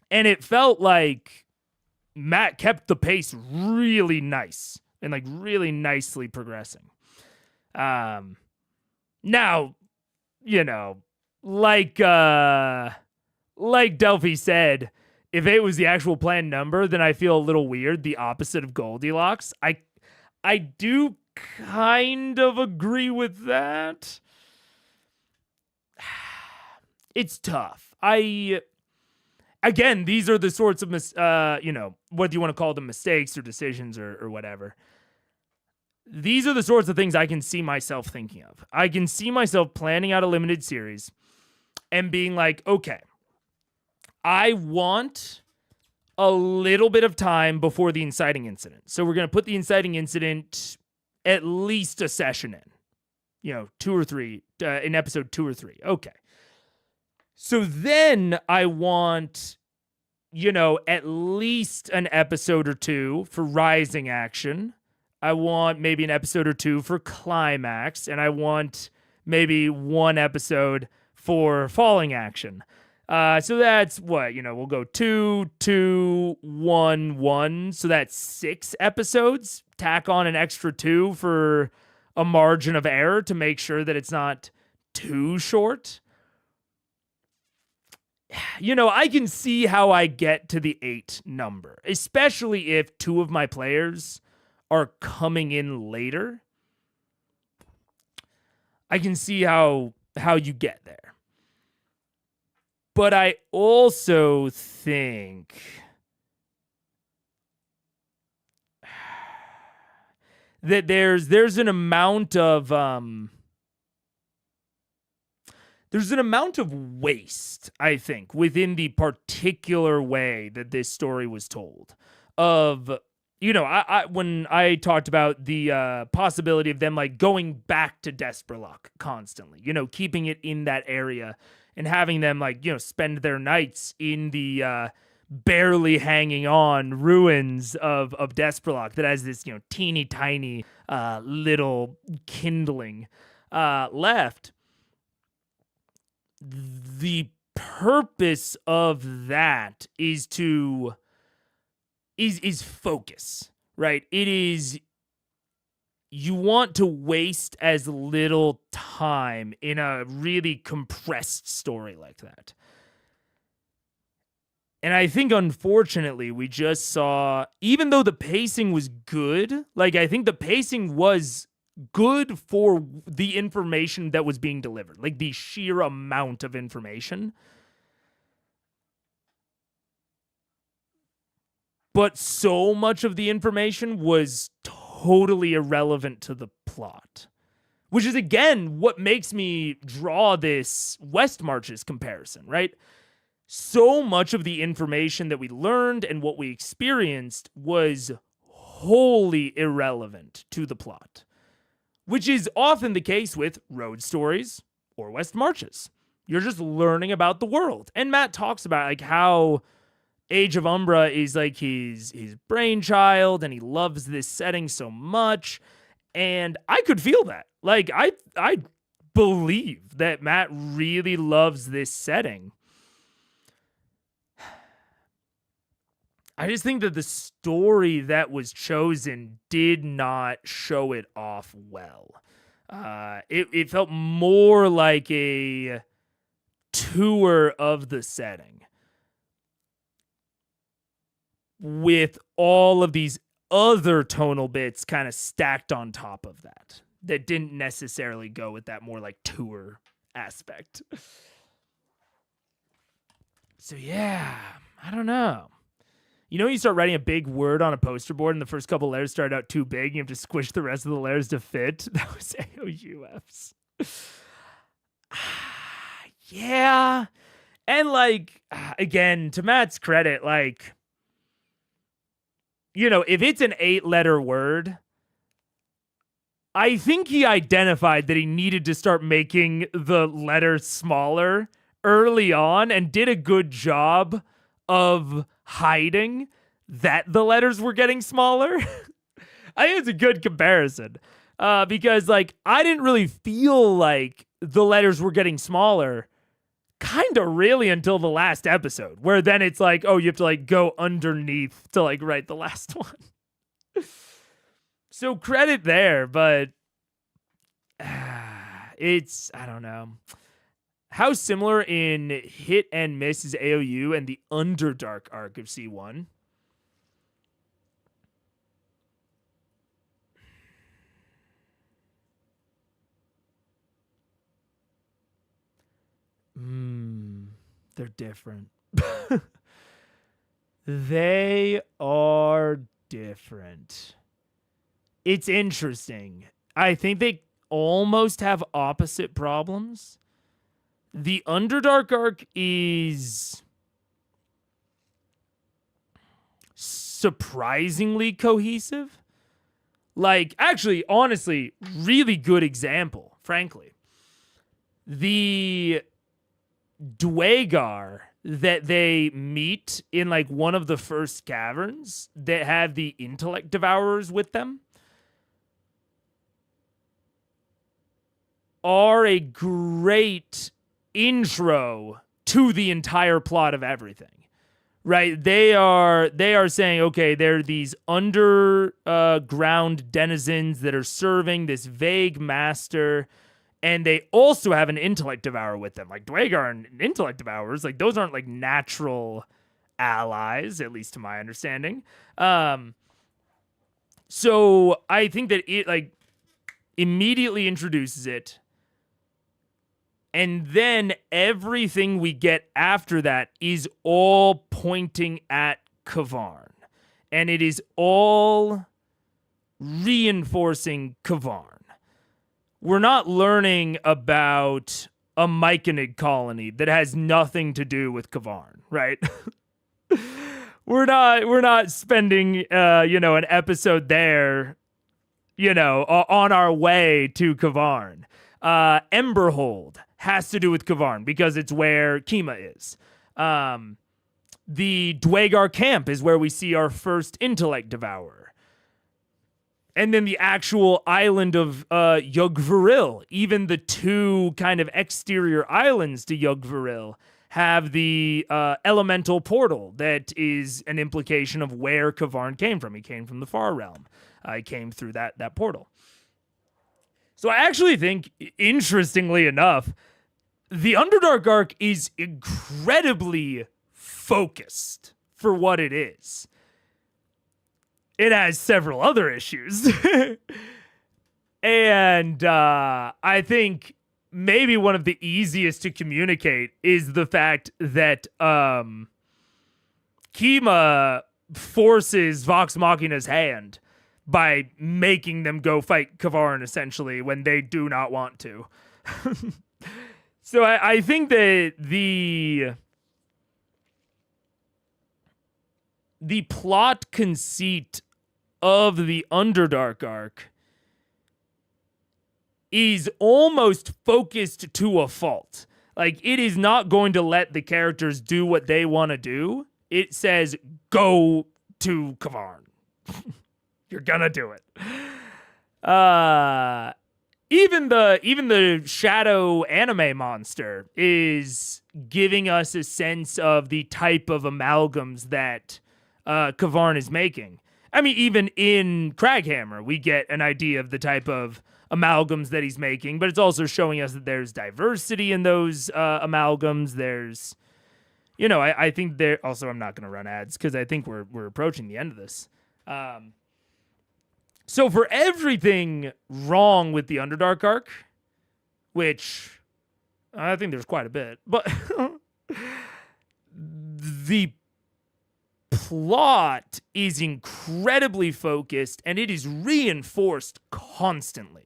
And it felt like Matt kept the pace really nice and like really nicely progressing. Now, like Delphi said, if 8 was the actual planned number, then I feel a little weird, the opposite of Goldilocks. I do kind of agree with that. It's tough. Again, these are the sorts of, whether you want to call them mistakes or decisions or whatever. These are the sorts of things I can see myself thinking of. I can see myself planning out a limited series and being like, okay, I want a little bit of time before the inciting incident. So we're going to put the inciting incident at least a session in, 2 or 3, in episode 2 or 3. Okay. So then I want, at least an episode or 2 for rising action. I want maybe an episode or 2 for climax. And I want maybe 1 episode for falling action. So that's what, we'll go 2, 2, 1, 1. So that's 6 episodes. Tack on an extra 2 for a margin of error to make sure that it's not too short. I can see how I get to the 8 number, especially if 2 of my players are coming in later. I can see how you get there. But I also think that there's an amount of waste, I think, within the particular way that this story was told. When I talked about the possibility of them like going back to Desperlock constantly, keeping it in that area and having them like, spend their nights in the barely hanging on ruins of Desperlock that has this, teeny tiny little kindling left. The purpose of that is focus, right? It is, you want to waste as little time in a really compressed story like that. And I think, unfortunately, we just saw, even though the pacing was good, like, I think the pacing was good for the information that was being delivered, like the sheer amount of information. But so much of the information was totally irrelevant to the plot, which is, again, what makes me draw this West Marches comparison, right? So much of the information that we learned and what we experienced was wholly irrelevant to the plot, which is often the case with road stories or West Marches. You're just learning about the world. And Matt talks about like how Age of Umbra is like his brainchild, and he loves this setting so much. And I could feel that. Like I believe that Matt really loves this setting. I just think that the story that was chosen did not show it off well. It felt more like a tour of the setting with all of these other tonal bits kind of stacked on top of that didn't necessarily go with that more like tour aspect. So yeah, I don't know. You know, you start writing a big word on a poster board and the first couple letters start out too big and you have to squish the rest of the letters to fit? That was AOUFs. Yeah. And like, again, to Matt's credit, like, you know, if it's an 8-letter word, I think he identified that he needed to start making the letters smaller early on and did a good job of hiding that the letters were getting smaller. I think it's a good comparison because, like, I didn't really feel like the letters were getting smaller kind of really until the last episode, where then it's like, oh, you have to like go underneath to like write the last one. So credit there, but it's, I don't know. How similar in hit and miss is AOU and the Underdark arc of C1? They're different. They are different. It's interesting. I think they almost have opposite problems. The Underdark arc is surprisingly cohesive. Like, actually, honestly, really good example, frankly. The Dwagar that they meet in like one of the first caverns that have the intellect devourers with them are a great intro to the entire plot of everything, right? They are saying, okay, they're these underground denizens that are serving this vague master, and they also have an intellect devourer with them. Like, Dwagar and intellect devourers, like, those aren't like natural allies, at least to my understanding. So I think that it like immediately introduces it. And then everything we get after that is all pointing at Kavarn. And it is all reinforcing Kavarn. We're not learning about a Myconid colony that has nothing to do with Kavarn, right? We're not spending an episode there, on our way to Kavarn. Emberhold has to do with Kavarn because it's where Kima is. The Dwagar camp is where we see our first intellect devourer. And then the actual island of Yugvaril, even the two kind of exterior islands to Yugvaril, have the elemental portal that is an implication of where Kavarn came from. He came from the Far Realm. He came through that portal. So I actually think, interestingly enough, the Underdark arc is incredibly focused for what it is. It has several other issues. And I think maybe one of the easiest to communicate is the fact that Kima forces Vox Machina's hand by making them go fight Kavarn, essentially, when they do not want to. So I think that the plot conceit of the Underdark arc is almost focused to a fault. Like, it is not going to let the characters do what they want to do It says, go to Kavarn. You're gonna do it. Even the shadow anime monster is giving us a sense of the type of amalgams that Kavarn is making. I mean, even in Craghammer, we get an idea of the type of amalgams that he's making, but it's also showing us that there's diversity in those amalgams. There's, I think there. Also, I'm not going to run ads because I think we're approaching the end of this. So for everything wrong with the Underdark arc, which I think there's quite a bit, but the plot is incredibly focused and it is reinforced constantly.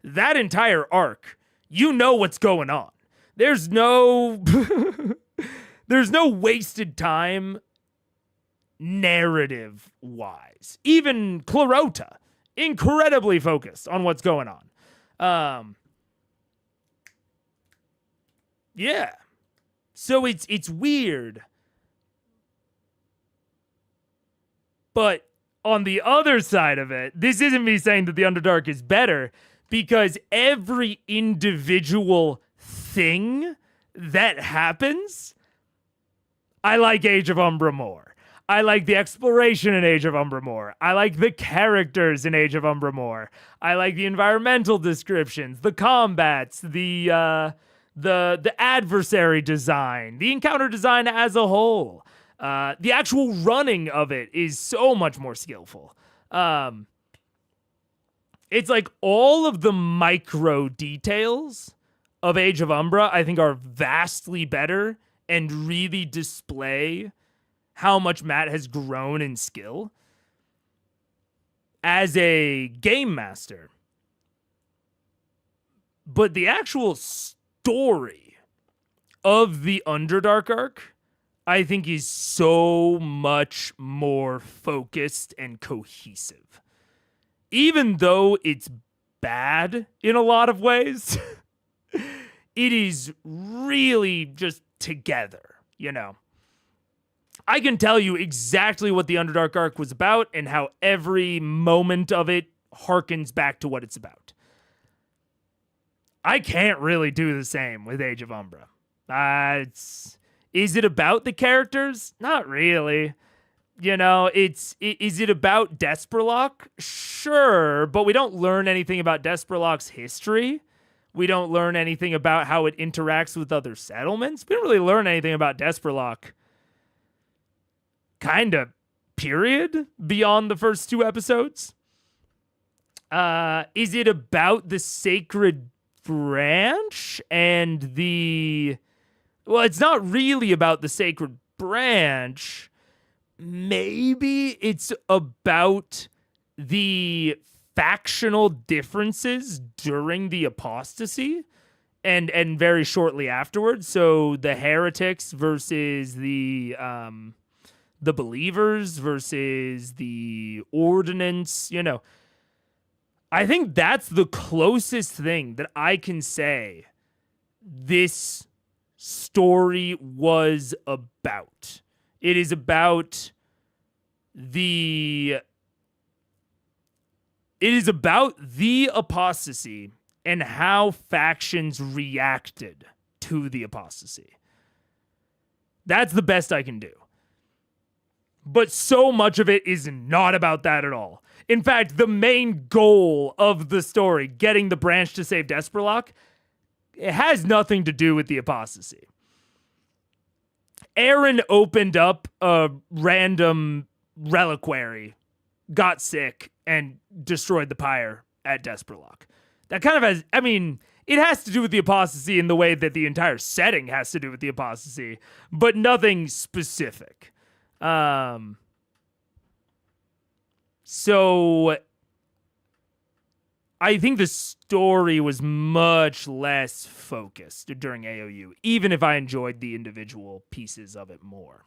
That entire arc, you know what's going on. There's no there's no wasted time narrative wise. Even Clarota, incredibly focused on what's going on. Yeah. So it's weird. But on the other side of it, this isn't me saying that the Underdark is better, because every individual thing that happens, I like Age of Umbra more. I like the exploration in Age of Umbra more. I like the characters in Age of Umbra more. I like the environmental descriptions, the combats, the adversary design, the encounter design as a whole. The actual running of it is so much more skillful. It's like all of the micro details of Age of Umbra, I think, are vastly better and really display how much Matt has grown in skill as a game master. But the actual story of the Underdark arc, I think, is so much more focused and cohesive. Even though it's bad in a lot of ways, it is really just together, I can tell you exactly what the Underdark arc was about and how every moment of it harkens back to what it's about. I can't really do the same with Age of Umbra. Is it about the characters? Not really. Is it about Desperlock? Sure, but we don't learn anything about Desperlock's history. We don't learn anything about how it interacts with other settlements. We don't really learn anything about Desperlock. Period, beyond the first 2 episodes. Is it about the Sacred Branch and well, it's not really about the Sacred Branch. Maybe it's about the factional differences during the apostasy and very shortly afterwards. So the heretics versus the believers versus the ordinance, I think that's the closest thing that I can say this story was about. It is about the apostasy and how factions reacted to the apostasy. That's the best I can do. But so much of it is not about that at all. In fact, the main goal of the story, getting the branch to save Desperlock, it has nothing to do with the apostasy. Aaron opened up a random reliquary, got sick, and destroyed the pyre at Desperlock. That kind of has, it has to do with the apostasy in the way that the entire setting has to do with the apostasy, but nothing specific. So I think the story was much less focused during AOU, even if I enjoyed the individual pieces of it more.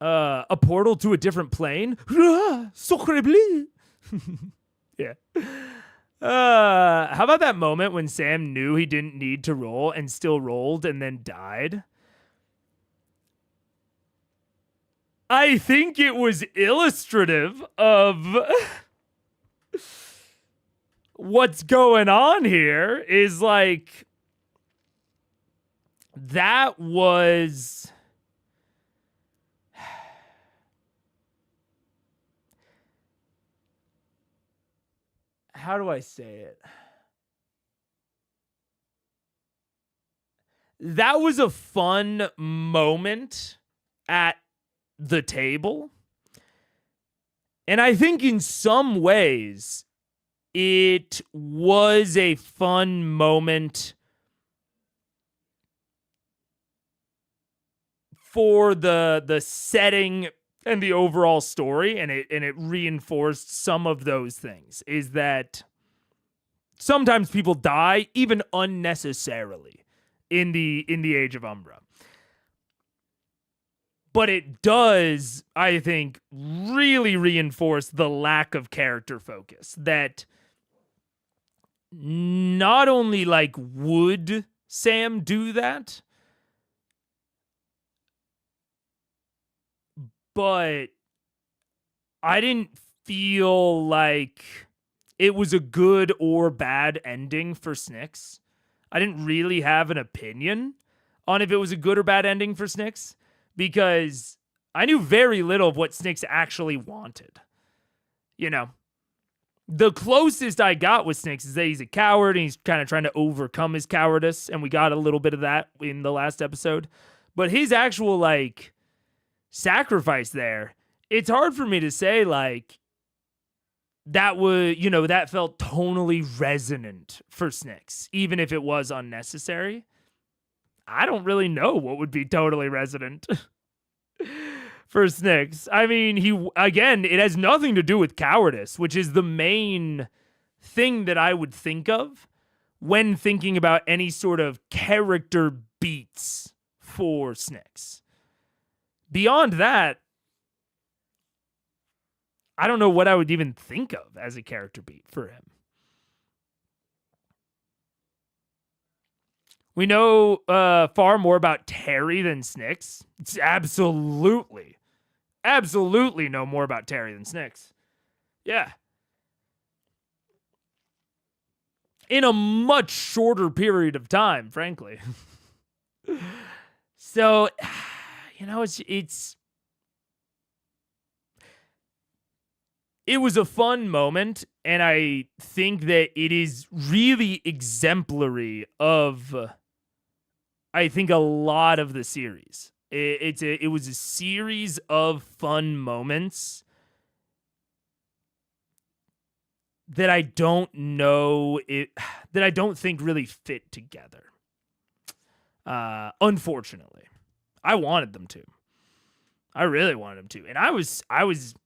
A portal to a different plane? Yeah. How about that moment when Sam knew he didn't need to roll and still rolled and then died? I think it was illustrative of what's going on here is like that was how do I say it? That was a fun moment at the table. And I think in some ways it was a fun moment for the setting and the overall story, and it reinforced some of those things. Is that sometimes people die even unnecessarily in the Age of Umbra. But it does, I think, really reinforce the lack of character focus. That not only like would Sam do that, but I didn't feel like it was a good or bad ending for Snyx. I didn't really have an opinion on if it was a good or bad ending for Snyx, because I knew very little of what Snyx actually wanted. You know, the closest I got with Snyx is that he's a coward and he's kind of trying to overcome his cowardice, and we got a little bit of that in the last episode. But his actual, like, sacrifice there, it's hard for me to say, like, that would, you know, that felt tonally resonant for Snyx, even if it was unnecessary. I don't really know what would be totally resonant for Snyx. I mean, it has nothing to do with cowardice, which is the main thing that I would think of when thinking about any sort of character beats for Snyx. Beyond that, I don't know what I would even think of as a character beat for him. We know far more about Terry than Snyx. It's absolutely know more about Terry than Snyx. Yeah. In a much shorter period of time, frankly. So, you know, it was a fun moment, and I think that it is really exemplary of, I think, a lot of the series. It was a series of fun moments that I don't think really fit together. Unfortunately, I wanted them to. I really wanted them to. And I was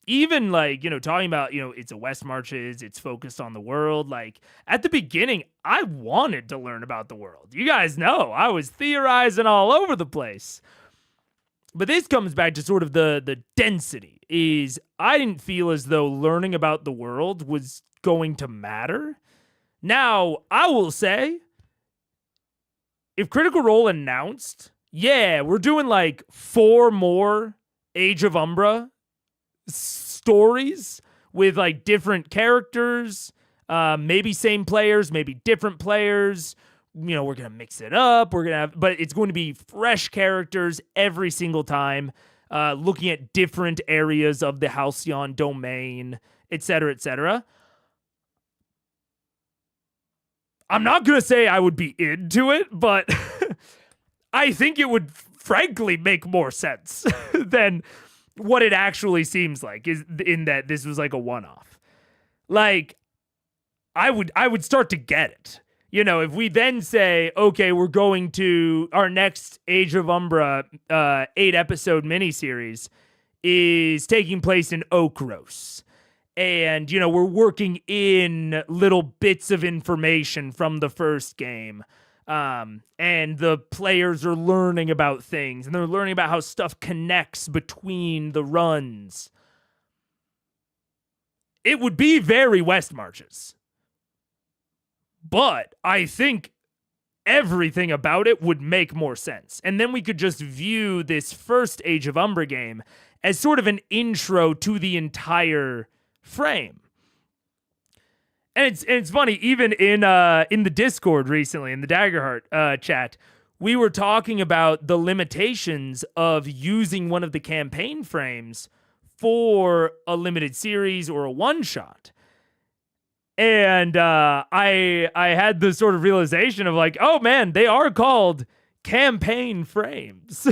even like, you know, talking about, you know, it's a West Marches, it's focused on the world. Like at the beginning, I wanted to learn about the world. You guys know I was theorizing all over the place. But this comes back to sort of the density is I didn't feel as though learning about the world was going to matter. Now, I will say, if Critical Role announced, yeah, we're doing like 4 more Age of Umbra stories with like different characters, maybe same players, maybe different players. You know, we're going to mix it up. But it's going to be fresh characters every single time, looking at different areas of the Halcyon domain, etc., etc. I'm not going to say I would be into it, but I think it would frankly make more sense than what it actually seems like, is in that this was like a one-off. Like, I would start to get it. You know, if we then say, okay, we're going to our next Age of Umbra 8-episode miniseries is taking place in Okros. And, you know, we're working in little bits of information from the first game. And the players are learning about things, and they're learning about how stuff connects between the runs. It would be very West Marches. But I think everything about it would make more sense. And then we could just view this first Age of Umbra game as sort of an intro to the entire frame. And it's funny, even in the Discord recently, in the Daggerheart chat, we were talking about the limitations of using one of the campaign frames for a limited series or a one-shot. And I had the sort of realization of like, oh man, they are called campaign frames.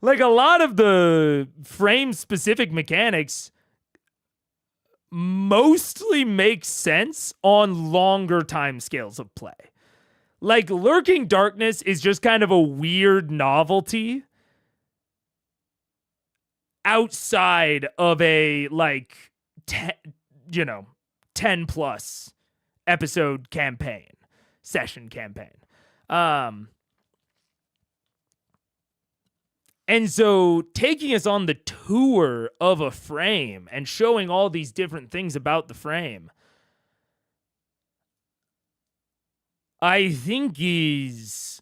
Like a lot of the frame-specific mechanics mostly make sense on longer time scales of play. Like Lurking Darkness is just kind of a weird novelty outside of a like 10 plus episode session campaign. And so taking us on the tour of a frame and showing all these different things about the frame, I think is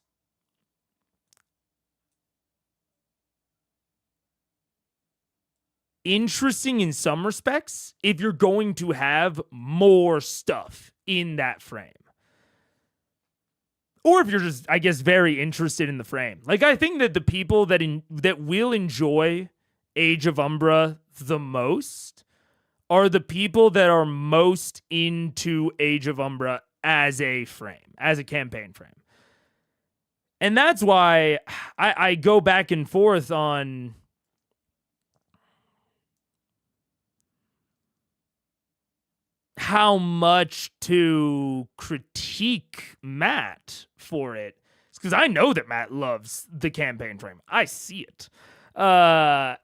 interesting in some respects if you're going to have more stuff in that frame. Or if you're just, I guess, very interested in the frame. Like, I think that the people that will enjoy Age of Umbra the most are the people that are most into Age of Umbra as a frame, as a campaign frame. And that's why I go back and forth on how much to critique Matt for it. It's because I know that Matt loves the campaign frame. I see it. And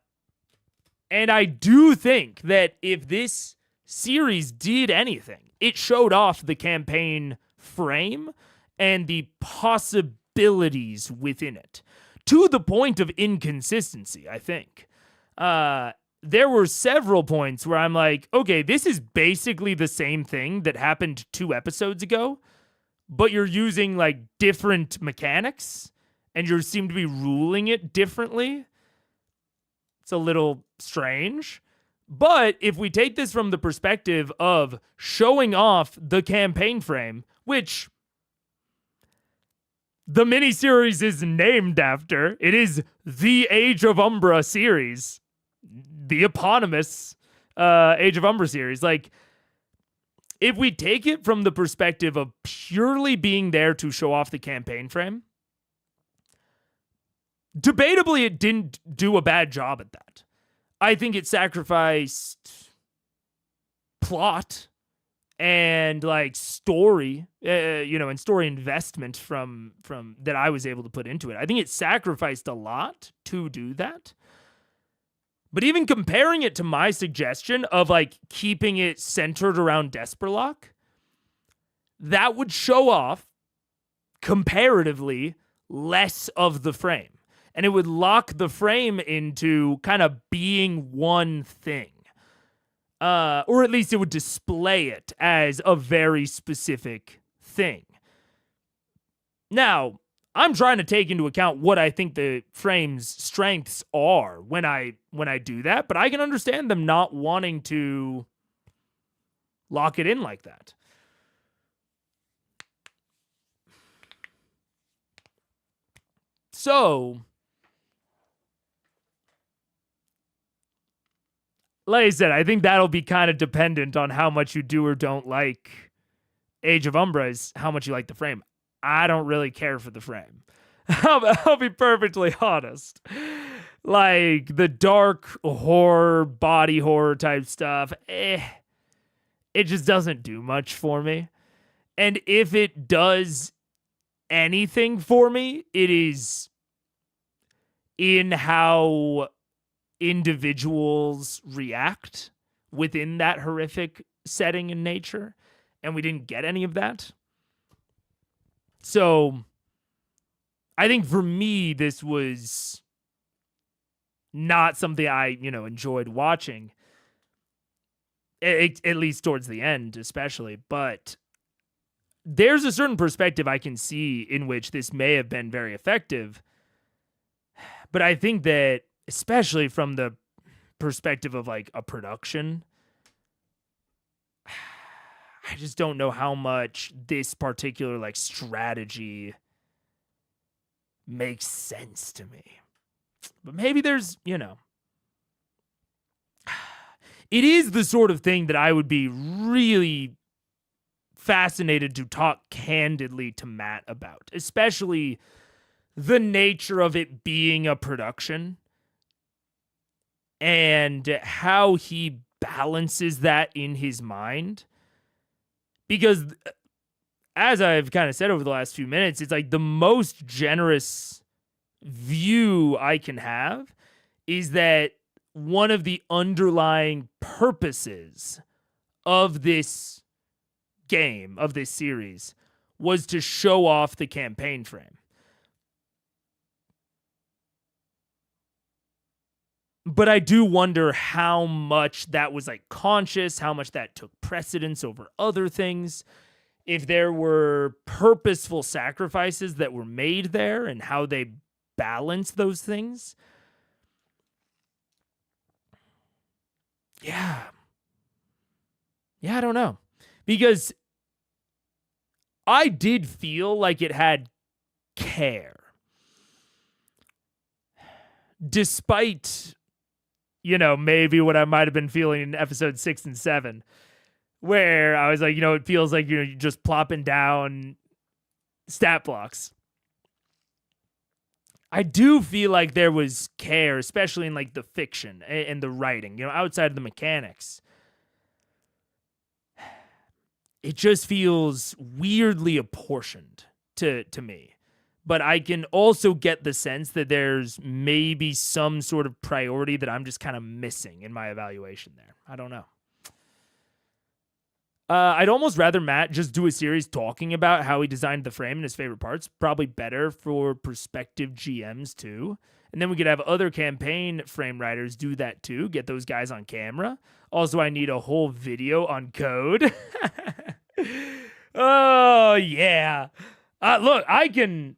I do think that if this series did anything, it showed off the campaign frame and the possibilities within it to the point of inconsistency, I think. There were several points where I'm like, okay, this is basically the same thing that happened 2 episodes ago, but you're using like different mechanics and you seem to be ruling it differently. It's a little strange. But if we take this from the perspective of showing off the campaign frame, which the miniseries is named after, it is the Age of Umbra series, the eponymous Age of Umbra series. Like, if we take it from the perspective of purely being there to show off the campaign frame, debatably it didn't do a bad job at that. I think it sacrificed plot and like story, and story investment from that I was able to put into it. I think it sacrificed a lot to do that. But even comparing it to my suggestion of like keeping it centered around Desperlock, that would show off comparatively less of the frame. And it would lock the frame into kind of being one thing. Or at least it would display it as a very specific thing. Now, I'm trying to take into account what I think the frame's strengths are when I do that, but I can understand them not wanting to lock it in like that. So, like I said, I think that'll be kind of dependent on how much you do or don't like Age of Umbra, is how much you like the frame. I don't really care for the frame. I'll be perfectly honest. Like, the dark horror, body horror type stuff, it just doesn't do much for me. And if it does anything for me, it is in how individuals react within that horrific setting and nature. And we didn't get any of that. So, I think for me, this was not something I, enjoyed watching. At least towards the end, especially. But there's a certain perspective I can see in which this may have been very effective. But I think that especially from the perspective of like a production, I just don't know how much this particular like strategy makes sense to me. But maybe there's, it is the sort of thing that I would be really fascinated to talk candidly to Matt about, especially the nature of it being a production and how he balances that in his mind. Because as I've kind of said over the last few minutes, it's like the most generous view I can have is that one of the underlying purposes of this game, of this series, was to show off the campaign frame. But I do wonder how much that was like conscious, how much that took precedence over other things, if there were purposeful sacrifices that were made there and how they balance those things. Yeah, I don't know. Because I did feel like it had care. Despite, maybe what I might have been feeling in episode 6 and 7, where I was like, it feels like you're just plopping down stat blocks. I do feel like there was care, especially in like the fiction and the writing, outside of the mechanics. It just feels weirdly apportioned to me. But I can also get the sense that there's maybe some sort of priority that I'm just kind of missing in my evaluation there. I don't know. I'd almost rather Matt just do a series talking about how he designed the frame and his favorite parts. Probably better for prospective GMs too. And then we could have other campaign frame writers do that too. Get those guys on camera. Also, I need a whole video on code. Oh, yeah. Look, I can...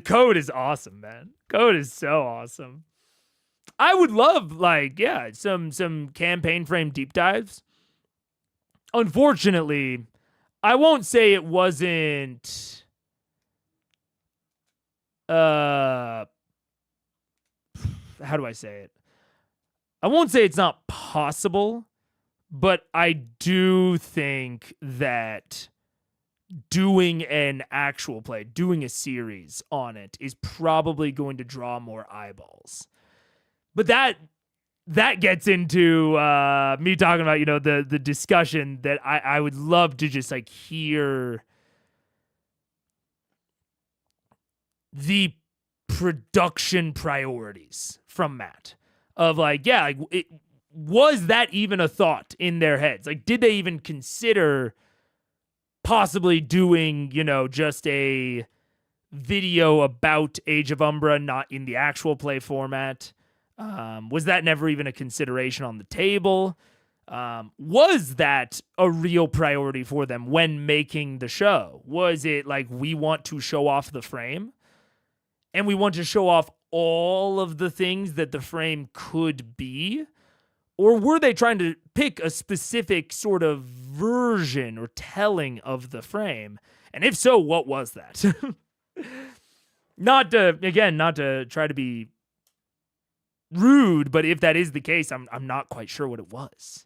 code is awesome, man. Code is so awesome. I would love, some campaign frame deep dives. Unfortunately, I won't say it wasn't... how do I say it? I won't say it's not possible, but I do think that doing an actual play, doing a series on it is probably going to draw more eyeballs. But that gets into me talking about, the discussion that I would love to just like hear the production priorities from Matt of was that even a thought in their heads? Like, did they even consider possibly doing, just a video about Age of Umbra, not in the actual play format? Was that never even a consideration on the table? Was that a real priority for them when making the show? Was it like, we want to show off the frame and we want to show off all of the things that the frame could be? Or were they trying to pick a specific sort of version or telling of the frame? And if so, what was that? Not to try to be rude, but if that is the case, I'm not quite sure what it was.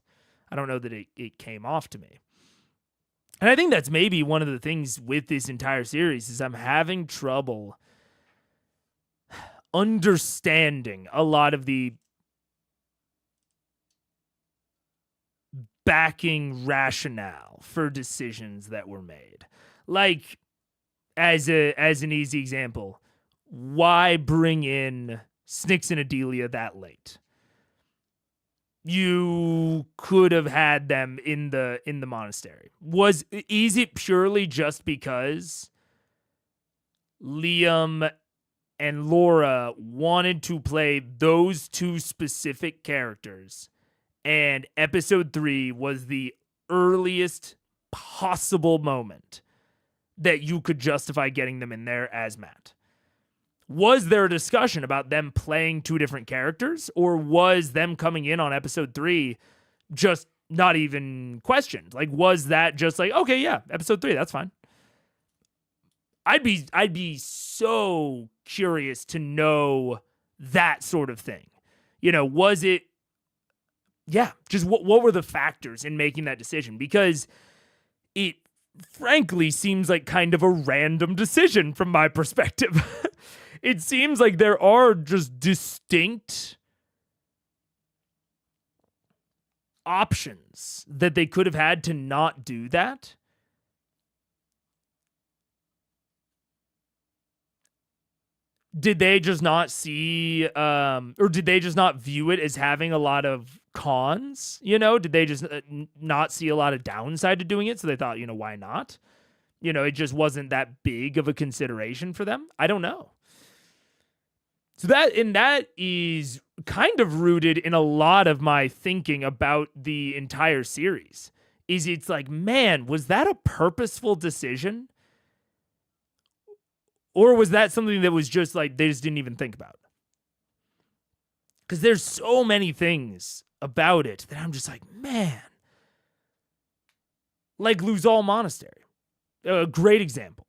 I don't know that it came off to me. And I think that's maybe one of the things with this entire series is I'm having trouble understanding a lot of the backing rationale for decisions that were made. Like, as an easy example, why bring in Snyx and Adelia that late? You could have had them in the monastery. Is it purely just because Liam and Laura wanted to play those two specific characters, and episode 3 was the earliest possible moment that you could justify getting them in there as Matt? Was there a discussion about them playing two different characters, or was them coming in on episode 3 just not even questioned? Like, was that just like, okay, yeah, episode 3, that's fine. I'd be so curious to know that sort of thing. Was it, just what were the factors in making that decision? Because it frankly seems like kind of a random decision from my perspective. It seems like there are just distinct options that they could have had to not do that. Did they just not see, or did they just not view it as having a lot of cons? Did they just not see a lot of downside to doing it? So they thought, why not? It just wasn't that big of a consideration for them. I don't know. So that is kind of rooted in a lot of my thinking about the entire series. It's like, man, was that a purposeful decision? Or was that something that was just like, they just didn't even think about? Because there's so many things about it that I'm just like, man. Like Luzal Monastery. A great example.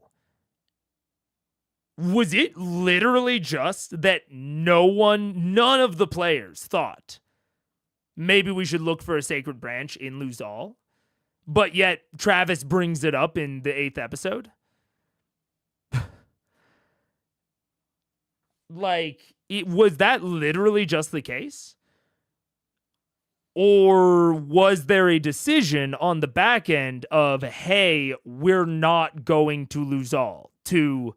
Was it literally just that none of the players thought maybe we should look for a sacred branch in Luzal, but yet Travis brings it up in the 8th episode? Was that literally just the case? Or was there a decision on the back end of, hey, we're not going to Luzal to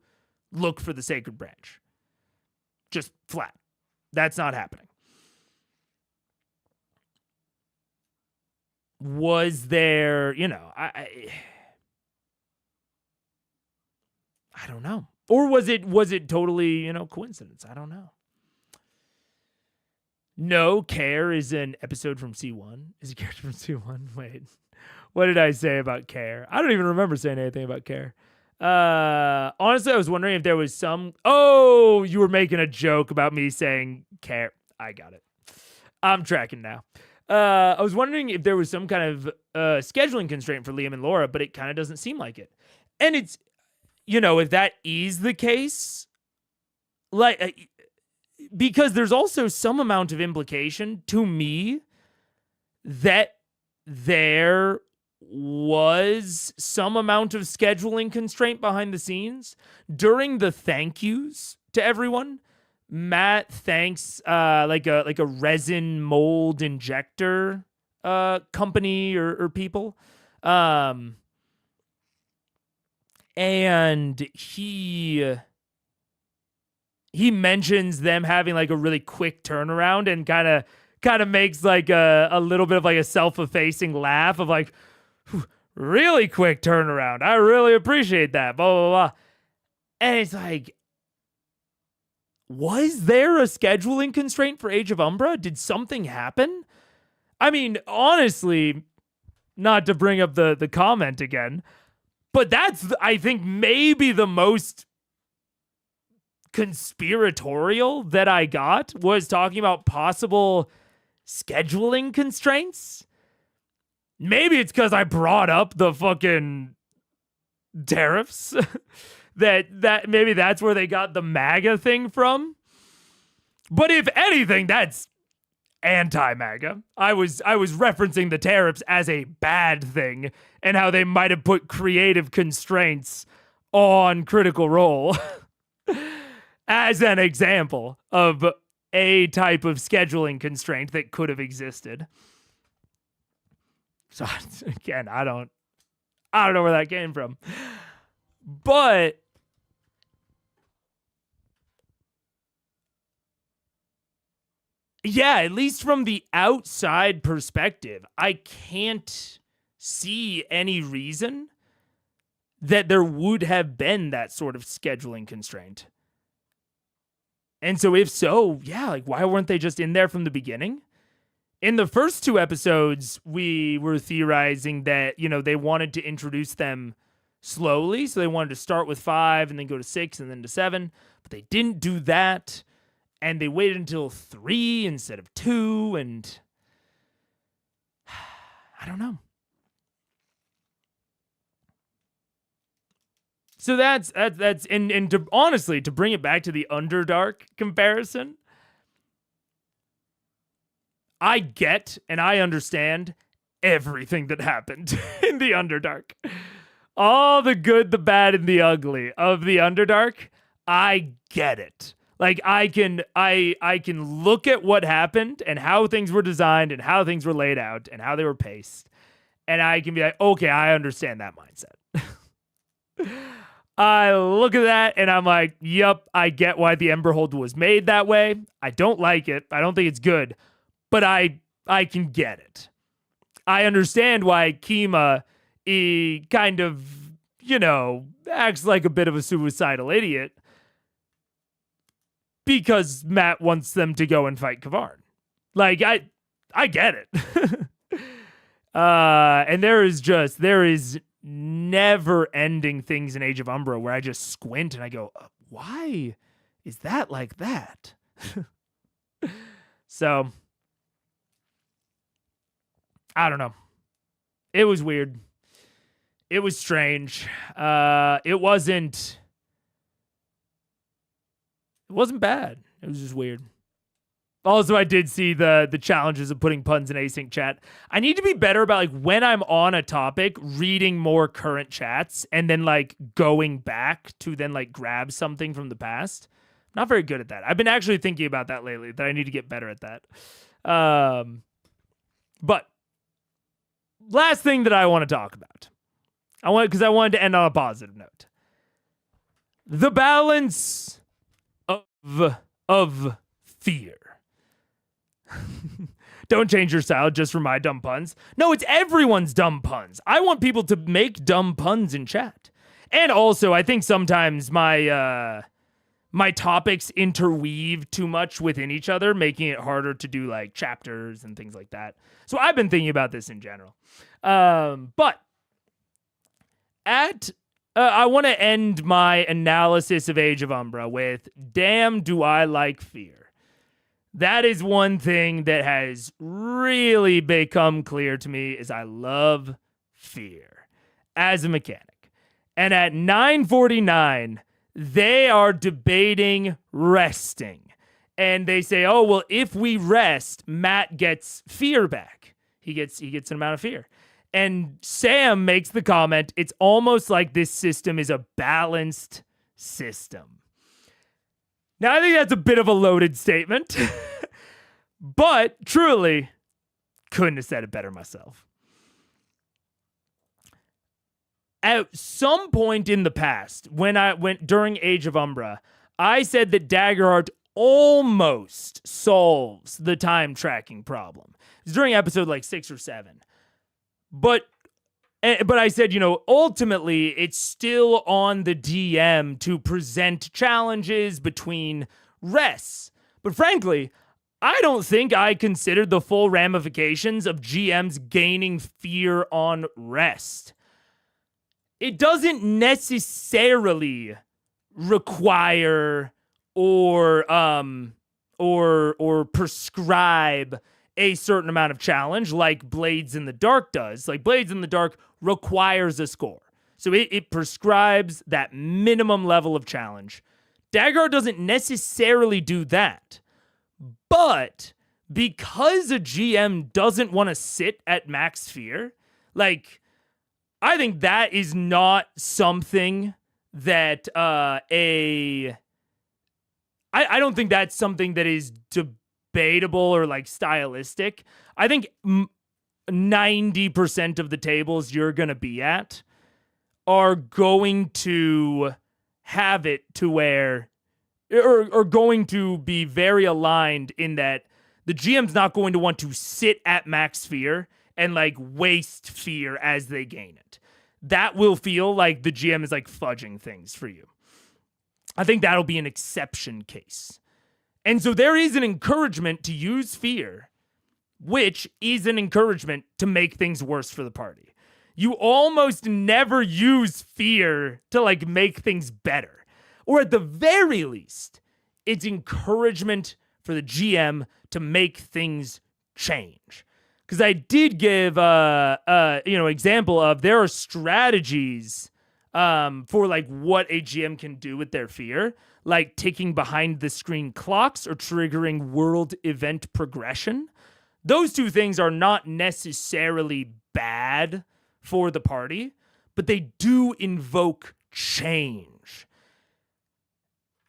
look for the sacred branch? Just flat. That's not happening. Was there, I don't know. Or was it totally, coincidence? I don't know. No, Care is an episode from C1. Is a character from C1? Wait. What did I say about Care? I don't even remember saying anything about Care. Honestly, I was wondering if there was some... Oh, you were making a joke about me saying Care. I got it. I'm tracking now. I was wondering if there was some kind of scheduling constraint for Liam and Laura, but it kind of doesn't seem like it. And it's... if that is the case, because there's also some amount of implication to me that there was some amount of scheduling constraint behind the scenes during the thank yous to everyone. Matt thanks like a resin mold injector company or people. And he mentions them having like a really quick turnaround and kind of makes like a little bit of like a self-effacing laugh of like, really quick turnaround. I really appreciate that. Blah, blah, blah. And it's like, was there a scheduling constraint for Age of Umbra? Did something happen? I mean, honestly, not to bring up the comment again, but that's, I think, maybe the most conspiratorial that I got was talking about possible scheduling constraints. Maybe it's because I brought up the fucking tariffs that maybe that's where they got the MAGA thing from. But if anything, that's anti-MAGA. I was referencing the tariffs as a bad thing and how they might have put creative constraints on Critical Role as an example of a type of scheduling constraint that could have existed. So again, I don't know where that came from. But yeah, at least from the outside perspective, I can't see any reason that there would have been that sort of scheduling constraint. And so if so, yeah, like why weren't they just in there from the beginning? In the first 2 episodes, we were theorizing that, they wanted to introduce them slowly. So they wanted to start with 5 and then go to 6 and then to 7. But they didn't do that. And they waited until 3 instead of 2. And I don't know. So that's and to honestly, to bring it back to the Underdark comparison, I get and I understand everything that happened in the Underdark. All the good, the bad, and the ugly of the Underdark, I get it. Like I can look at what happened and how things were designed and how things were laid out and how they were paced, and I can be like, okay, I understand that mindset. I look at that and I'm like, yep, I get why the Emberhold was made that way. I don't like it. I don't think it's good, but I can get it. I understand why Kima kind of, acts like a bit of a suicidal idiot because Matt wants them to go and fight Kavarn. Like, I get it. And there is never ending things in Age of Umbra where I just squint and I go, why is that like that? So, I don't know. It was weird. It was strange. It wasn't bad. It was just weird. Also, I did see the challenges of putting puns in async chat. I need to be better about, like, when I'm on a topic, reading more current chats and then, like, going back to then, like, grab something from the past. Not very good at that. I've been actually thinking about that lately, that I need to get better at that. But last thing that I want to talk about. Because I wanted to end on a positive note. The balance of fear. Don't change your style just for my dumb puns. No, it's everyone's dumb puns. I want people to make dumb puns in chat. And also, I think sometimes my topics interweave too much within each other, making it harder to do like chapters and things like that. So I've been thinking about this in general. But I want to end my analysis of Age of Umbra with, damn, do I like fear. That is one thing that has really become clear to me is I love fear as a mechanic. And at 9:49, they are debating resting. And they say, oh, well, if we rest, Matt gets fear back. He gets an amount of fear. And Sam makes the comment, it's almost like this system is a balanced system. Now, I think that's a bit of a loaded statement, but truly, couldn't have said it better myself. At some point in the past, when I went during Age of Umbra, I said that Daggerheart almost solves the time tracking problem. It was during episode like 6 or 7. But I said, ultimately, it's still on the DM to present challenges between rests. But frankly, I don't think I considered the full ramifications of GMs gaining fear on rest. It doesn't necessarily require or prescribe a certain amount of challenge like Blades in the Dark does. Like Blades in the Dark requires a score. So it prescribes that minimum level of challenge. Daggerheart doesn't necessarily do that. But because a GM doesn't want to sit at max fear, like, I think that is not something that I don't think that's something that is debatable or like stylistic. I think 90% of the tables you're going to be at are going to have it to where, or going to be very aligned in that the GM's not going to want to sit at max fear and like waste fear as they gain it. That will feel like the GM is like fudging things for you. I think that'll be an exception case. And so there is an encouragement to use fear, which is an encouragement to make things worse for the party. You almost never use fear to like make things better. Or at the very least, it's encouragement for the GM to make things change. Because I did give example of there are strategies for like what a GM can do with their fear, like ticking behind the screen clocks or triggering world event progression. Those two things are not necessarily bad for the party, but they do invoke change.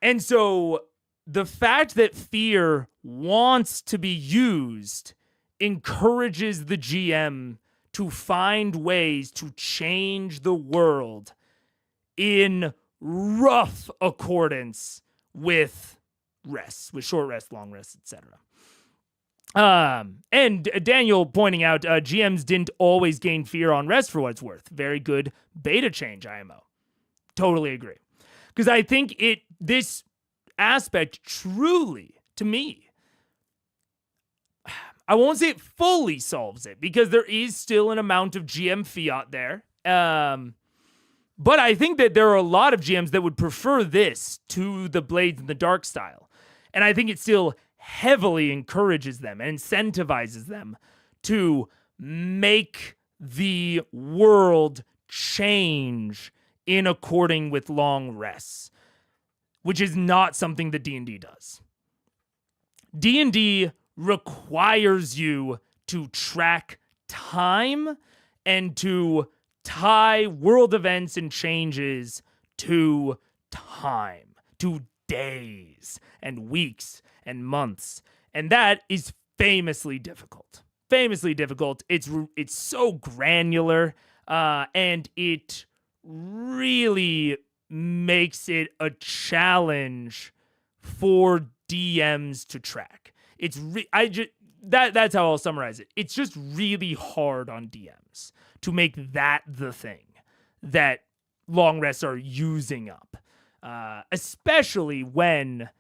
And so the fact that fear wants to be used encourages the GM to find ways to change the world in rough accordance with rests, with short rests, long rests, etc. And Daniel pointing out GMs didn't always gain fear on rest for what it's worth. Very good beta change, IMO. Totally agree. Because I think this aspect truly, to me, I won't say it fully solves it because there is still an amount of GM fiat there. But I think that there are a lot of GMs that would prefer this to the Blades in the Dark style. And I think it still heavily encourages them and incentivizes them to make the world change in according with long rests, which is not something that D&D does. D&D requires you to track time and to tie world events and changes to time, to days and weeks and months. And that is famously difficult. It's so granular, and it really makes it a challenge for DMs to track. That's how I'll summarize it. It's just really hard on DMs to make that the thing that long rests are using up, especially when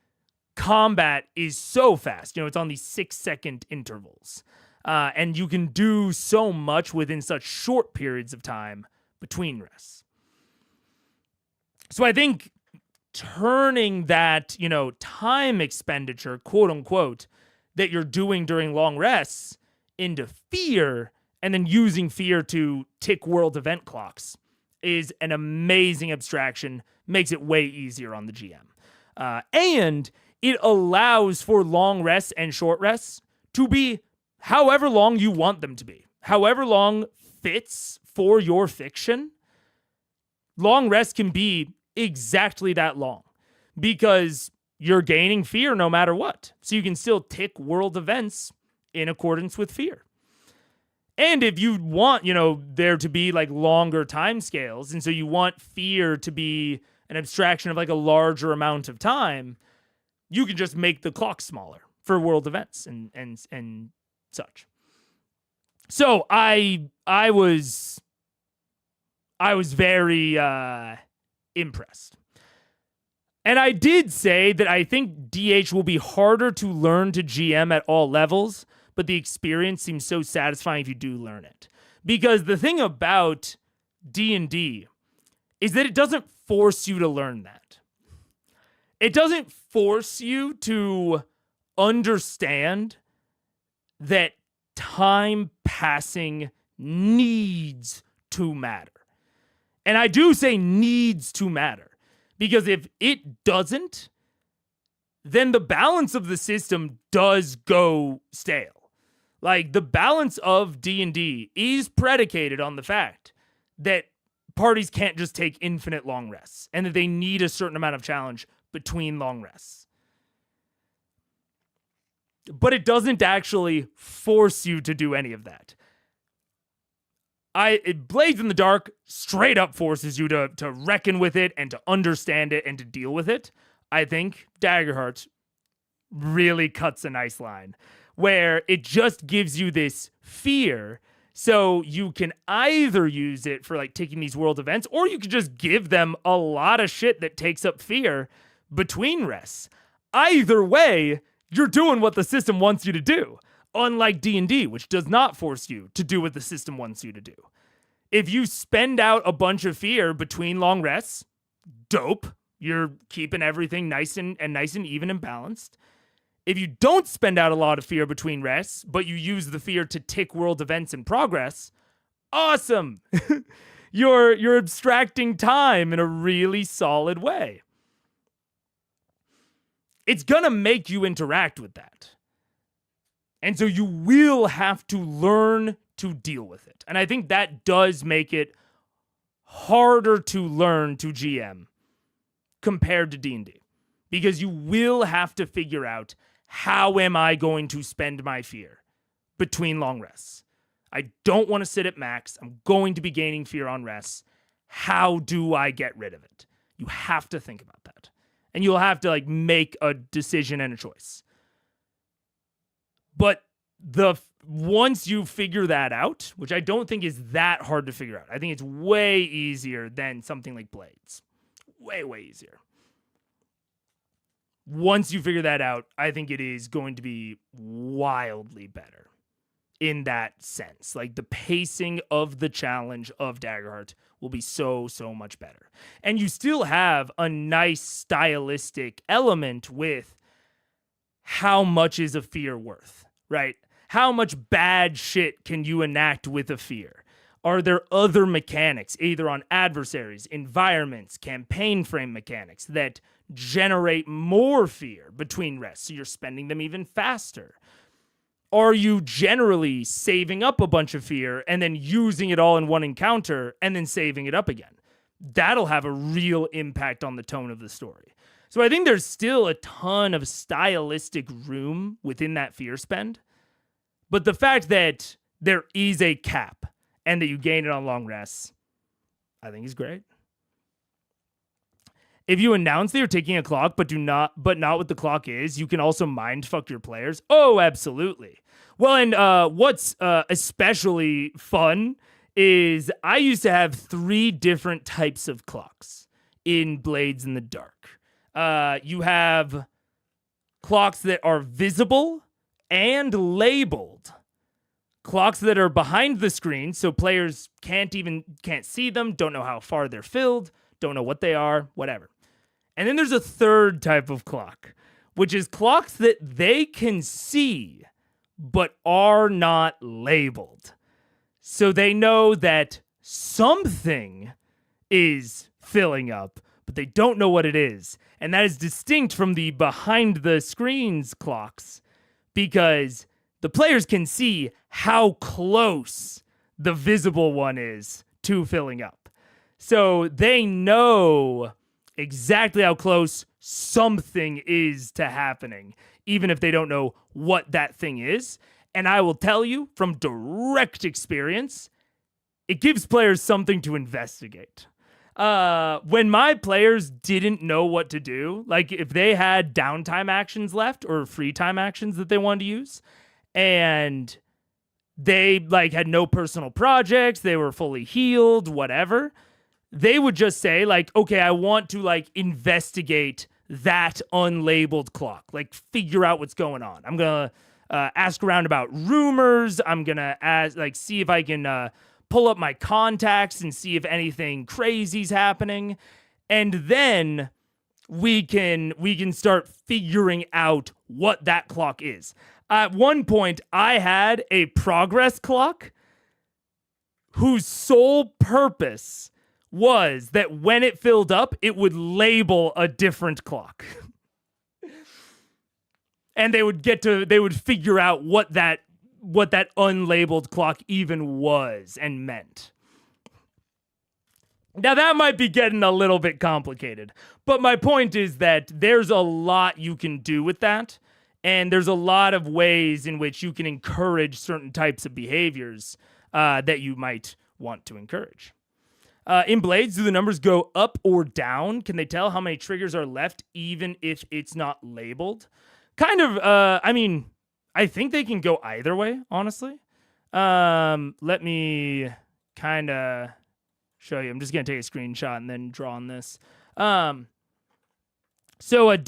combat is so fast. It's on these 6-second intervals, and you can do so much within such short periods of time between rests. So I think turning that, time expenditure, quote unquote, that you're doing during long rests into fear and then using fear to tick world event clocks is an amazing abstraction, makes it way easier on the GM. And it allows for long rests and short rests to be however long you want them to be. However long fits for your fiction, long rests can be exactly that long because you're gaining fear no matter what. So you can still tick world events in accordance with fear. And if you want, there to be like longer time scales, and so you want fear to be an abstraction of like a larger amount of time, you can just make the clock smaller for world events and such. So I was very impressed. And I did say that I think DH will be harder to learn to GM at all levels, but the experience seems so satisfying if you do learn it. Because the thing about D&D is that it doesn't force you to learn that. It doesn't force you to understand that time passing needs to matter. And I do say needs to matter, because if it doesn't, then the balance of the system does go stale. Like, the balance of D&D is predicated on the fact that parties can't just take infinite long rests and that they need a certain amount of challenge between long rests. But it doesn't actually force you to do any of that. Blades in the Dark straight up forces you to reckon with it and to understand it and to deal with it. I think Daggerheart really cuts a nice line where it just gives you this fear, so you can either use it for like taking these world events, or you could just give them a lot of shit that takes up fear between rests. Either way, you're doing what the system wants you to do. Unlike D&D, which does not force you to do what the system wants you to do. If you spend out a bunch of fear between long rests, dope. You're keeping everything nice and even and balanced. If you don't spend out a lot of fear between rests, but you use the fear to tick world events in progress, awesome. You're abstracting time in a really solid way. It's gonna make you interact with that. And so you will have to learn to deal with it. And I think that does make it harder to learn to GM compared to D&D. Because you will have to figure out, how am I going to spend my fear between long rests? I don't want to sit at max. I'm going to be gaining fear on rests. How do I get rid of it? You have to think about that. And you'll have to make a decision and a choice. But once you figure that out, which I don't think is that hard to figure out. I think it's way easier than something like Blades. Way, way easier. Once you figure that out, I think it is going to be wildly better in that sense. The pacing of the challenge of Daggerheart will be so, so much better. And you still have a nice stylistic element with how much is a fear worth, right? How much bad shit can you enact with a fear? Are there other mechanics, either on adversaries, environments, campaign frame mechanics, that generate more fear between rests, so you're spending them even faster? Are you generally saving up a bunch of fear and then using it all in one encounter and then saving it up again? That'll have a real impact on the tone of the story. So I think there's still a ton of stylistic room within that fear spend. But the fact that there is a cap and that you gain it on long rests, I think is great. If you announce that you're taking a clock but not what the clock is, you can also mind fuck your players. Oh, absolutely. Well, and what's especially fun is I used to have 3 different types of clocks in Blades in the Dark. You have clocks that are visible and labeled. Clocks that are behind the screen, so players can't see them, don't know how far they're filled, don't know what they are, whatever. And then there's a third type of clock, which is clocks that they can see, but are not labeled. So they know that something is filling up, but they don't know what it is. And that is distinct from the behind the screens clocks, because the players can see how close the visible one is to filling up. So they know exactly how close something is to happening, even if they don't know what that thing is. And I will tell you from direct experience, it gives players something to investigate. When my players didn't know what to do, if they had downtime actions left or free time actions that they wanted to use, and they had no personal projects, they were fully healed, whatever, they would just say okay, I want to investigate that unlabeled clock, figure out what's going on. I'm gonna ask around about rumors. I'm gonna see if I can pull up my contacts and see if anything crazy's happening, and then we can start figuring out what that clock is. At one point, I had a progress clock whose sole purpose was that when it filled up, it would label a different clock. And they would figure out what that unlabeled clock even was and meant. Now that might be getting a little bit complicated, but my point is that there's a lot you can do with that, and there's a lot of ways in which you can encourage certain types of behaviors that you might want to encourage. In Blades, do the numbers go up or down? Can they tell how many triggers are left even if it's not labeled? Kind of, I think they can go either way, honestly. Let me kind of show you. I'm just going to take a screenshot and then draw on this. So a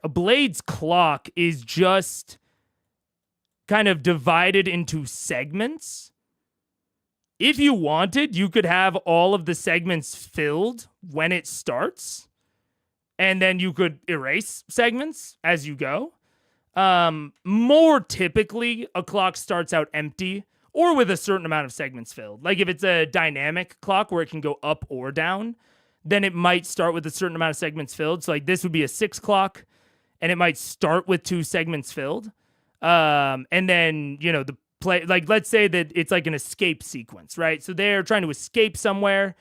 Blade's clock is just kind of divided into segments. If you wanted, you could have all of the segments filled when it starts, and then you could erase segments as you go. More typically, a clock starts out empty or with a certain amount of segments filled. Like if it's a dynamic clock where it can go up or down, then it might start with a certain amount of segments filled. So like this would be a 6 clock, and it might start with 2 segments filled. And then, the play, like let's say that it's like an escape sequence, right? So they're trying to escape somewhere.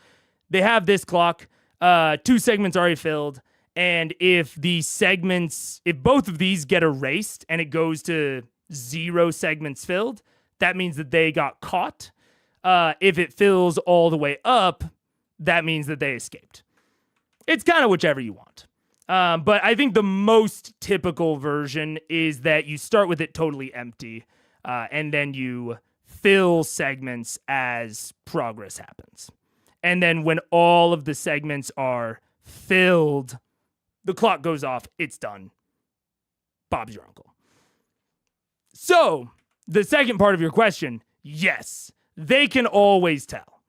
They have this clock, 2 segments already filled. And if both of these get erased and it goes to 0 segments filled, that means that they got caught. If it fills all the way up, that means that they escaped. It's kind of whichever you want. But I think the most typical version is that you start with it totally empty, and then you fill segments as progress happens. And then when all of the segments are filled, the clock goes off, it's done. Bob's your uncle. So, the second part of your question, yes, they can always tell.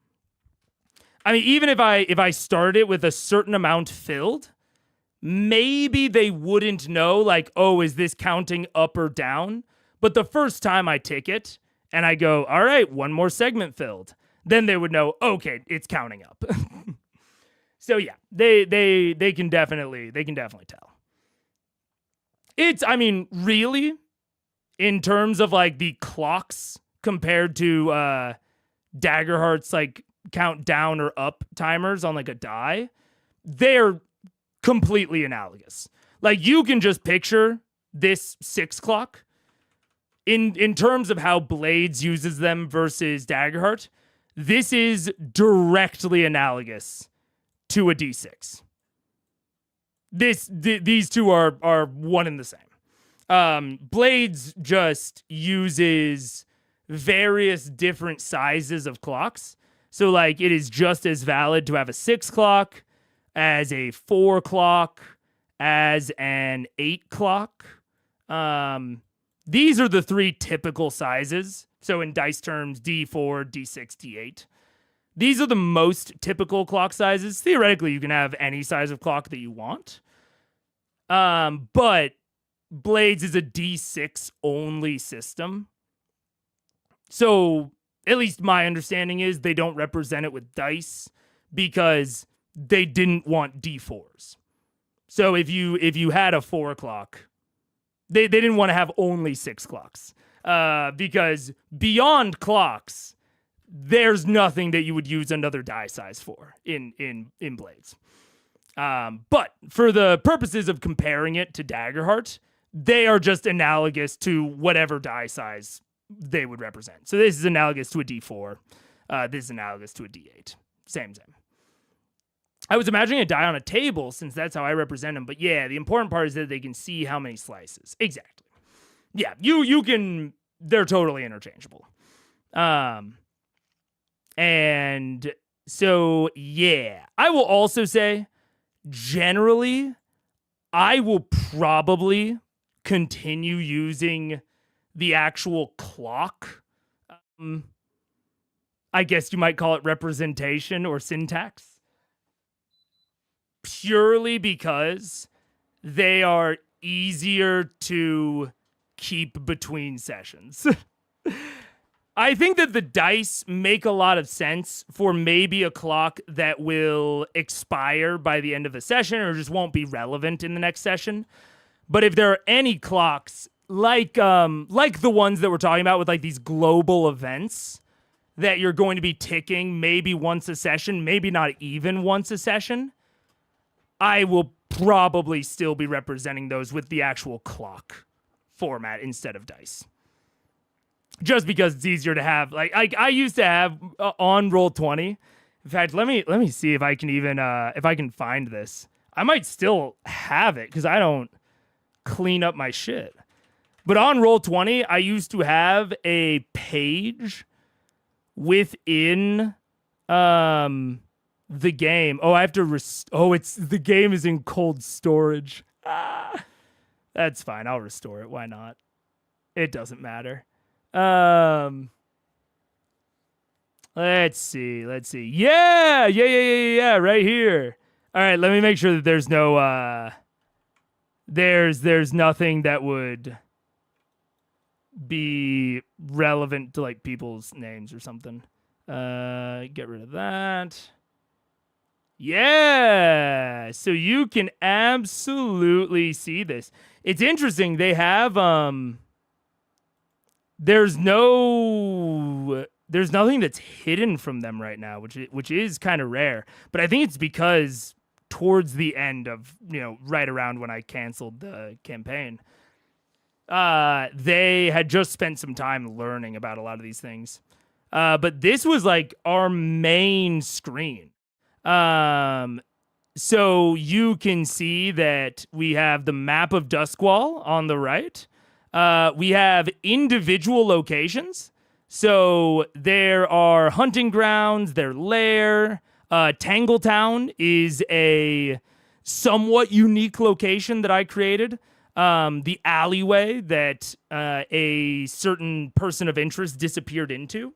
I mean, even if I started it with a certain amount filled, maybe they wouldn't know, like, oh, is this counting up or down? But the first time I tick it and I go, all right, 1 more segment filled, then they would know, okay, it's counting up. So yeah, they can definitely tell. It's, I mean, really, in terms of like the clocks compared to Daggerheart's like count down or up timers on like a die, they're completely analogous. Like you can just picture this 6 clock in terms of how Blades uses them versus Daggerheart. This is directly analogous to a D6. These two are one and the same. Blades just uses various different sizes of clocks. So like it is just as valid to have a 6 clock as a 4 clock, as an 8 clock. These are the 3 typical sizes. So in dice terms, D4, D6, D8. These are the most typical clock sizes. Theoretically, you can have any size of clock that you want. But Blades is a D6 only system. So at least my understanding is they don't represent it with dice because they didn't want D4s. So if you had a 4 clock, they didn't want to have only 6 clocks. Because beyond clocks, there's nothing that you would use another die size for in Blades. But for the purposes of comparing it to Daggerheart, they are just analogous to whatever die size they would represent. So this is analogous to a D4. This is analogous to a D8. Same. I was imagining a die on a table since that's how I represent them. But yeah, the important part is that they can see how many slices. Exactly. Yeah, you can, they're totally interchangeable. And so, yeah, I will also say, generally, I will probably continue using the actual clock. I guess you might call it representation or syntax. Purely because they are easier to keep between sessions. I think that the dice make a lot of sense for maybe a clock that will expire by the end of the session or just won't be relevant in the next session. But if there are any clocks like the ones that we're talking about with like these global events that you're going to be ticking maybe once a session, maybe not even once a session, I will probably still be representing those with the actual clock format instead of dice. Just because it's easier to have. Like I used to have on Roll20. In fact, let me see if I can even if I can find this. I might still have it because I don't clean up my shit. But on Roll20, I used to have a page within the game. Oh, I have to it's the game is in cold storage. That's fine. I'll restore it. Why not? It doesn't matter. Let's see. Yeah, right here. All right, let me make sure that there's no there's nothing that would be relevant to like people's names or something. Get rid of that. Yeah. So you can absolutely see this. It's interesting. They have there's nothing that's hidden from them right now, which is kind of rare. But I think it's because towards the end of, right around when I canceled the campaign, they had just spent some time learning about a lot of these things. But this was like our main screen. So you can see that we have the map of Duskwall on the right. We have individual locations. So there are hunting grounds, their lair. Tangletown is a somewhat unique location that I created. The alleyway that a certain person of interest disappeared into.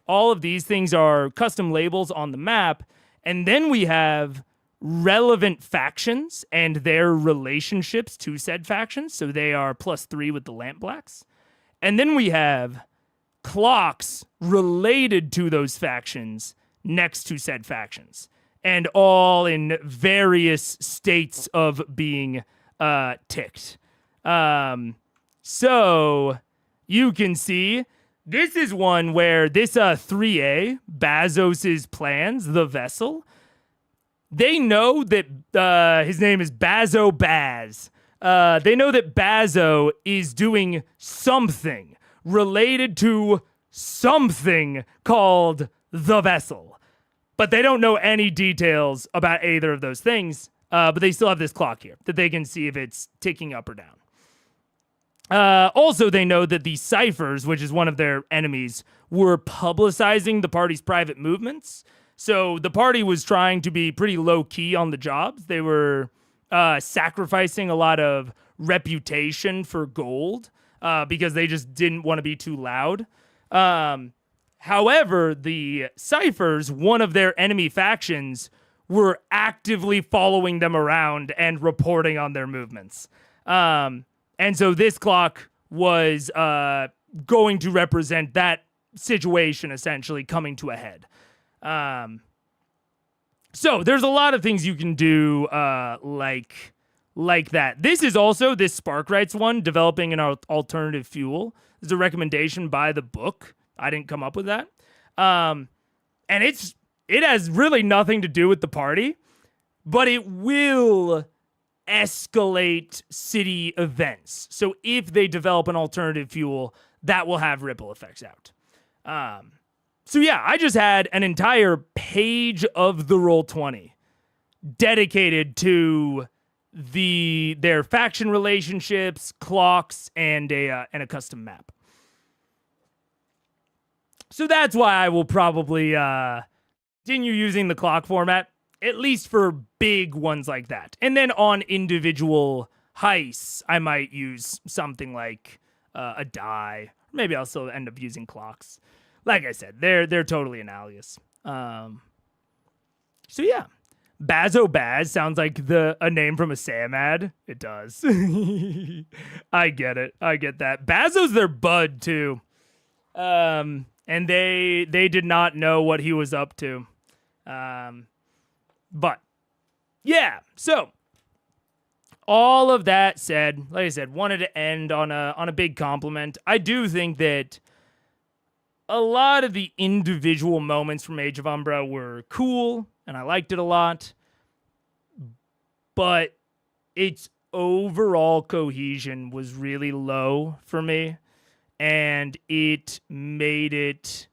All of these things are custom labels on the map. And then we have relevant factions and their relationships to said factions. So they are +3 with the Lamp Blacks. And then we have clocks related to those factions next to said factions. And all in various states of being ticked. So you can see this is one where this 3A, Bazos's plans, the vessel, they know that his name is Bazo Baz. They know that Bazo is doing something related to something called the vessel. But they don't know any details about either of those things. But they still have this clock here that they can see if it's ticking up or down. Also, they know that the ciphers, which is one of their enemies, were publicizing the party's private movements. So the party was trying to be pretty low-key on the jobs. They were sacrificing a lot of reputation for gold because they just didn't want to be too loud. However, the ciphers, one of their enemy factions, were actively following them around and reporting on their movements. And so this clock was going to represent that situation essentially coming to a head. So there's a lot of things you can do like that. This is also, this Sparkrights one, developing an alternative fuel. This is a recommendation by the book. I didn't come up with that. And it has really nothing to do with the party, but it will escalate city events. So if they develop an alternative fuel, that will have ripple effects out. So yeah, I just had an entire page of the Roll20 dedicated to their faction relationships, clocks, and a custom map. So that's why I will probably continue using the clock format, at least for big ones like that. And then on individual heists, I might use something like a die. Maybe I'll still end up using clocks. Like I said, they're totally analogous. So yeah, Bazo Baz sounds like a name from a Sam ad. It does. I get it. I get that. Bazo's their bud too. And they did not know what he was up to. But yeah, so all of that said, like I said, wanted to end on a big compliment. I do think that a lot of the individual moments from Age of Umbra were cool, and I liked it a lot. But its overall cohesion was really low for me. And it made it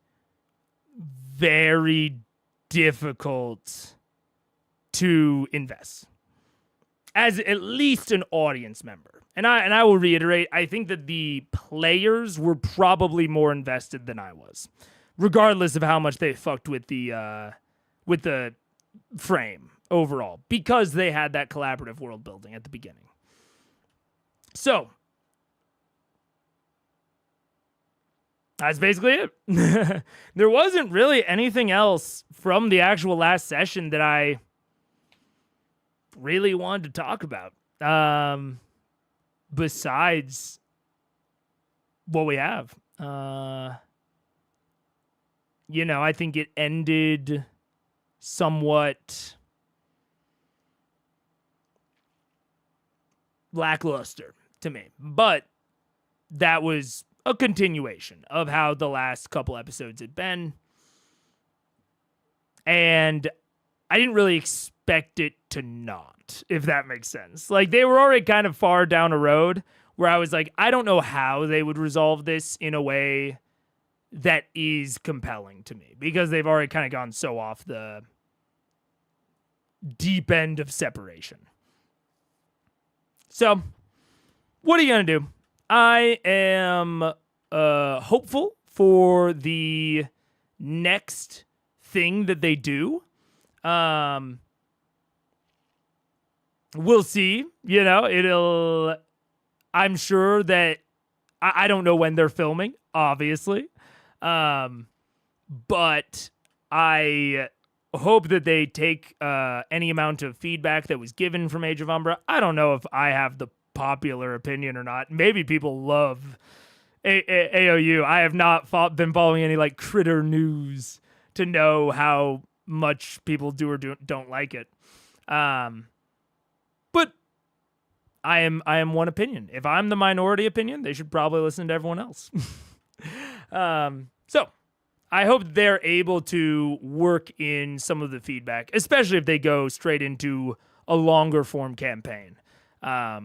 very difficult to invest as at least an audience member. And I will reiterate, I think that the players were probably more invested than I was, regardless of how much they fucked with the frame overall, because they had that collaborative world building at the beginning. So That's basically it. There wasn't really anything else from the actual last session that I really wanted to talk about. Besides what we have. I think it ended somewhat lackluster to me. But that was a continuation of how the last couple episodes had been. And I didn't really expect it to not, if that makes sense. Like, they were already kind of far down a road where I was like, I don't know how they would resolve this in a way that is compelling to me, because they've already kind of gone so off the deep end of separation. So, what are you going to do? I am hopeful for the next thing that they do. We'll see. I'm sure that I don't know when they're filming, obviously. But I hope that they take any amount of feedback that was given from Age of Umbra. I don't know if I have the popular opinion or not. Maybe people love AOU. I have not been following any like critter news to know how much people do or don't like it. But I am one opinion. If I'm the minority opinion, they should probably listen to everyone else. So I hope they're able to work in some of the feedback, especially if they go straight into a longer form campaign. But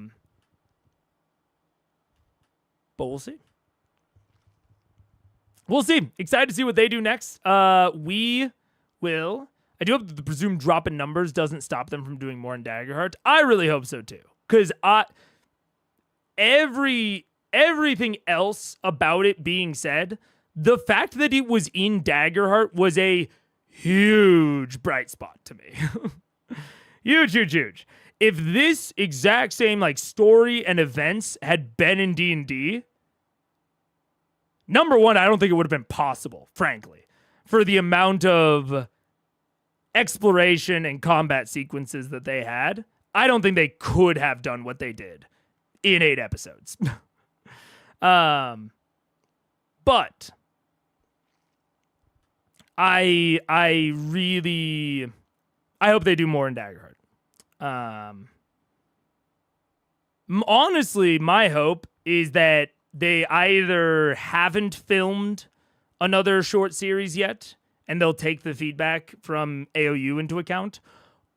we'll see. We'll see. Excited to see what they do next. We will. I do hope that the presumed drop in numbers doesn't stop them from doing more in Daggerheart. I really hope so too, because everything else about it being said, the fact that it was in Daggerheart was a huge bright spot to me. Huge. If this exact same like story and events had been in D&D, number one, I don't think it would have been possible, frankly, for the amount of exploration and combat sequences that they had. I don't think they could have done what they did in 8 episodes. But I hope they do more in Daggerheart. Honestly, my hope is that they either haven't filmed another short series yet, and they'll take the feedback from AOU into account,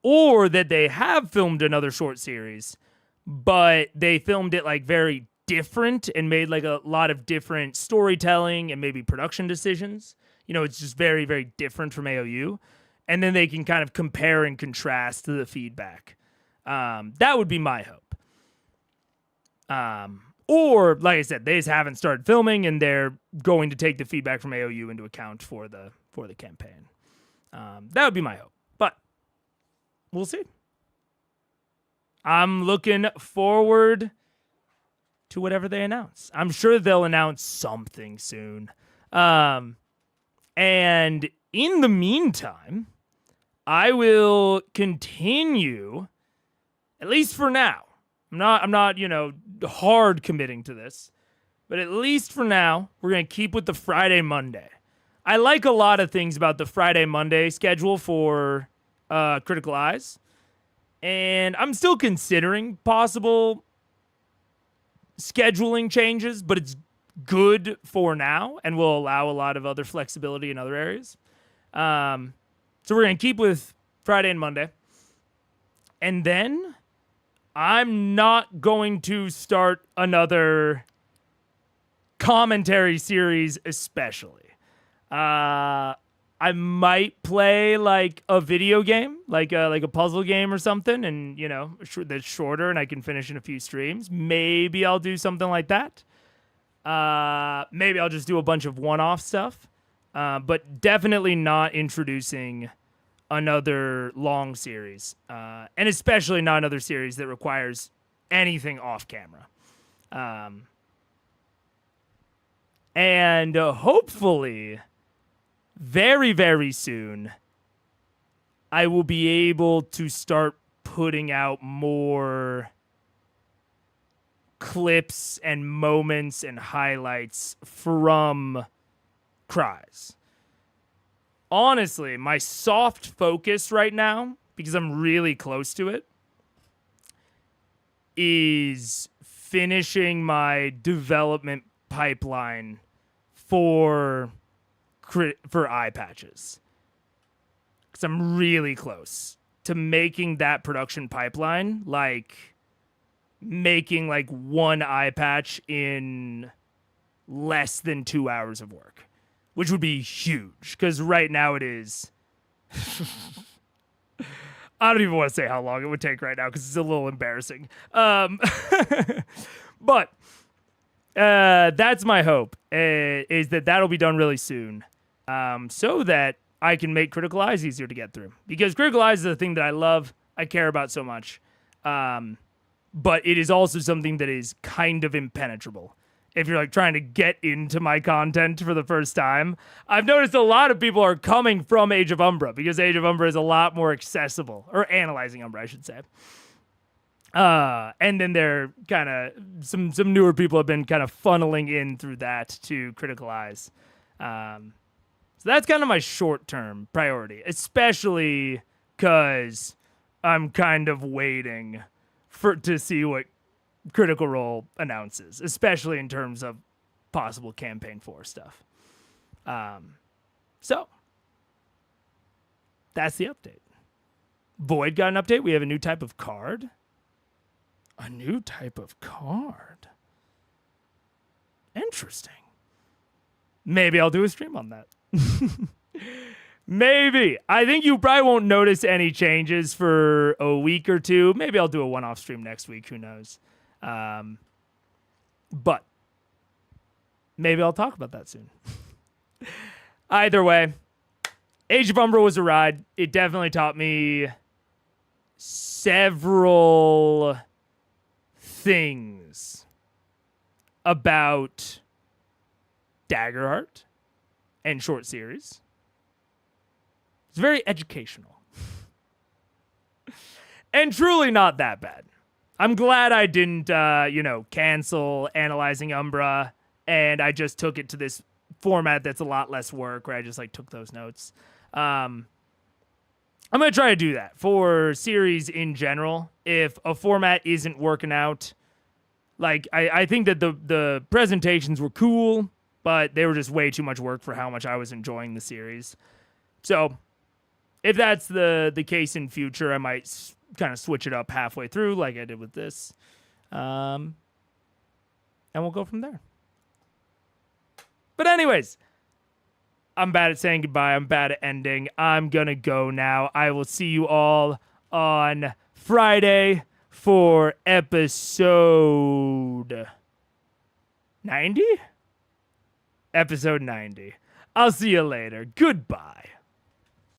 or that they have filmed another short series, but they filmed it like very different and made like a lot of different storytelling and maybe production decisions. It's just very, very different from AOU. And then they can kind of compare and contrast the feedback. That would be my hope. Or, like I said, they just haven't started filming and they're going to take the feedback from AOU into account for the campaign. That would be my hope. But we'll see. I'm looking forward to whatever they announce. I'm sure they'll announce something soon. And in the meantime, I will continue, at least for now. I'm not, hard committing to this, but at least for now, we're going to keep with the Friday Monday. I like a lot of things about the Friday Monday schedule for Critical Eyes, and I'm still considering possible scheduling changes, but it's good for now and will allow a lot of other flexibility in other areas. So we're going to keep with Friday and Monday. And then I'm not going to start another commentary series, especially. I might play like a video game, like a puzzle game or something, and that's shorter and I can finish in a few streams. Maybe I'll do something like that. Maybe I'll just do a bunch of one-off stuff, but definitely not introducing another long series, and especially not another series that requires anything off camera. And hopefully, very, very soon, I will be able to start putting out more clips and moments and highlights from cries. Honestly, my soft focus right now, because I'm really close to it, is finishing my development pipeline for eye patches. Because I'm really close to making that production pipeline, like making like one eye patch in less than 2 hours of work, which would be huge. Because right now it is. I don't even want to say how long it would take right now because it's a little embarrassing. But that's my hope, is that that'll be done really soon, so that I can make Critical Eyes easier to get through. Because Critical Eyes is a thing that I love, I care about so much. But it is also something that is kind of impenetrable. If you're like trying to get into my content for the first time, I've noticed a lot of people are coming from Age of Umbra because Age of Umbra is a lot more accessible, or Analyzing Umbra, I should say. And then they're kind of some newer people have been kind of funneling in through that to Critical Eyes. So that's kind of my short-term priority, especially because I'm kind of waiting to see what Critical Role announces, especially in terms of possible campaign 4 stuff. So that's the update. Void got an update. We have a new type of card. A new type of card. Interesting. Maybe I'll do a stream on that. Maybe. I think you probably won't notice any changes for a week or two. Maybe I'll do a one-off stream next week. Who knows? But maybe I'll talk about that soon. Either way, Age of Umbra was a ride. It definitely taught me several things about Daggerheart and short series. It's very educational. And truly not that bad. I'm glad I didn't, cancel Analyzing Umbra, and I just took it to this format that's a lot less work, where I just, took those notes. I'm going to try to do that for series in general. If a format isn't working out, I think that the presentations were cool, but they were just way too much work for how much I was enjoying the series. So if that's the case in future, I might kind of switch it up halfway through like I did with this. And we'll go from there. But anyways, I'm bad at saying goodbye. I'm bad at ending. I'm going to go now. I will see you all on Friday for episode 90? Episode 90. I'll see you later. Goodbye.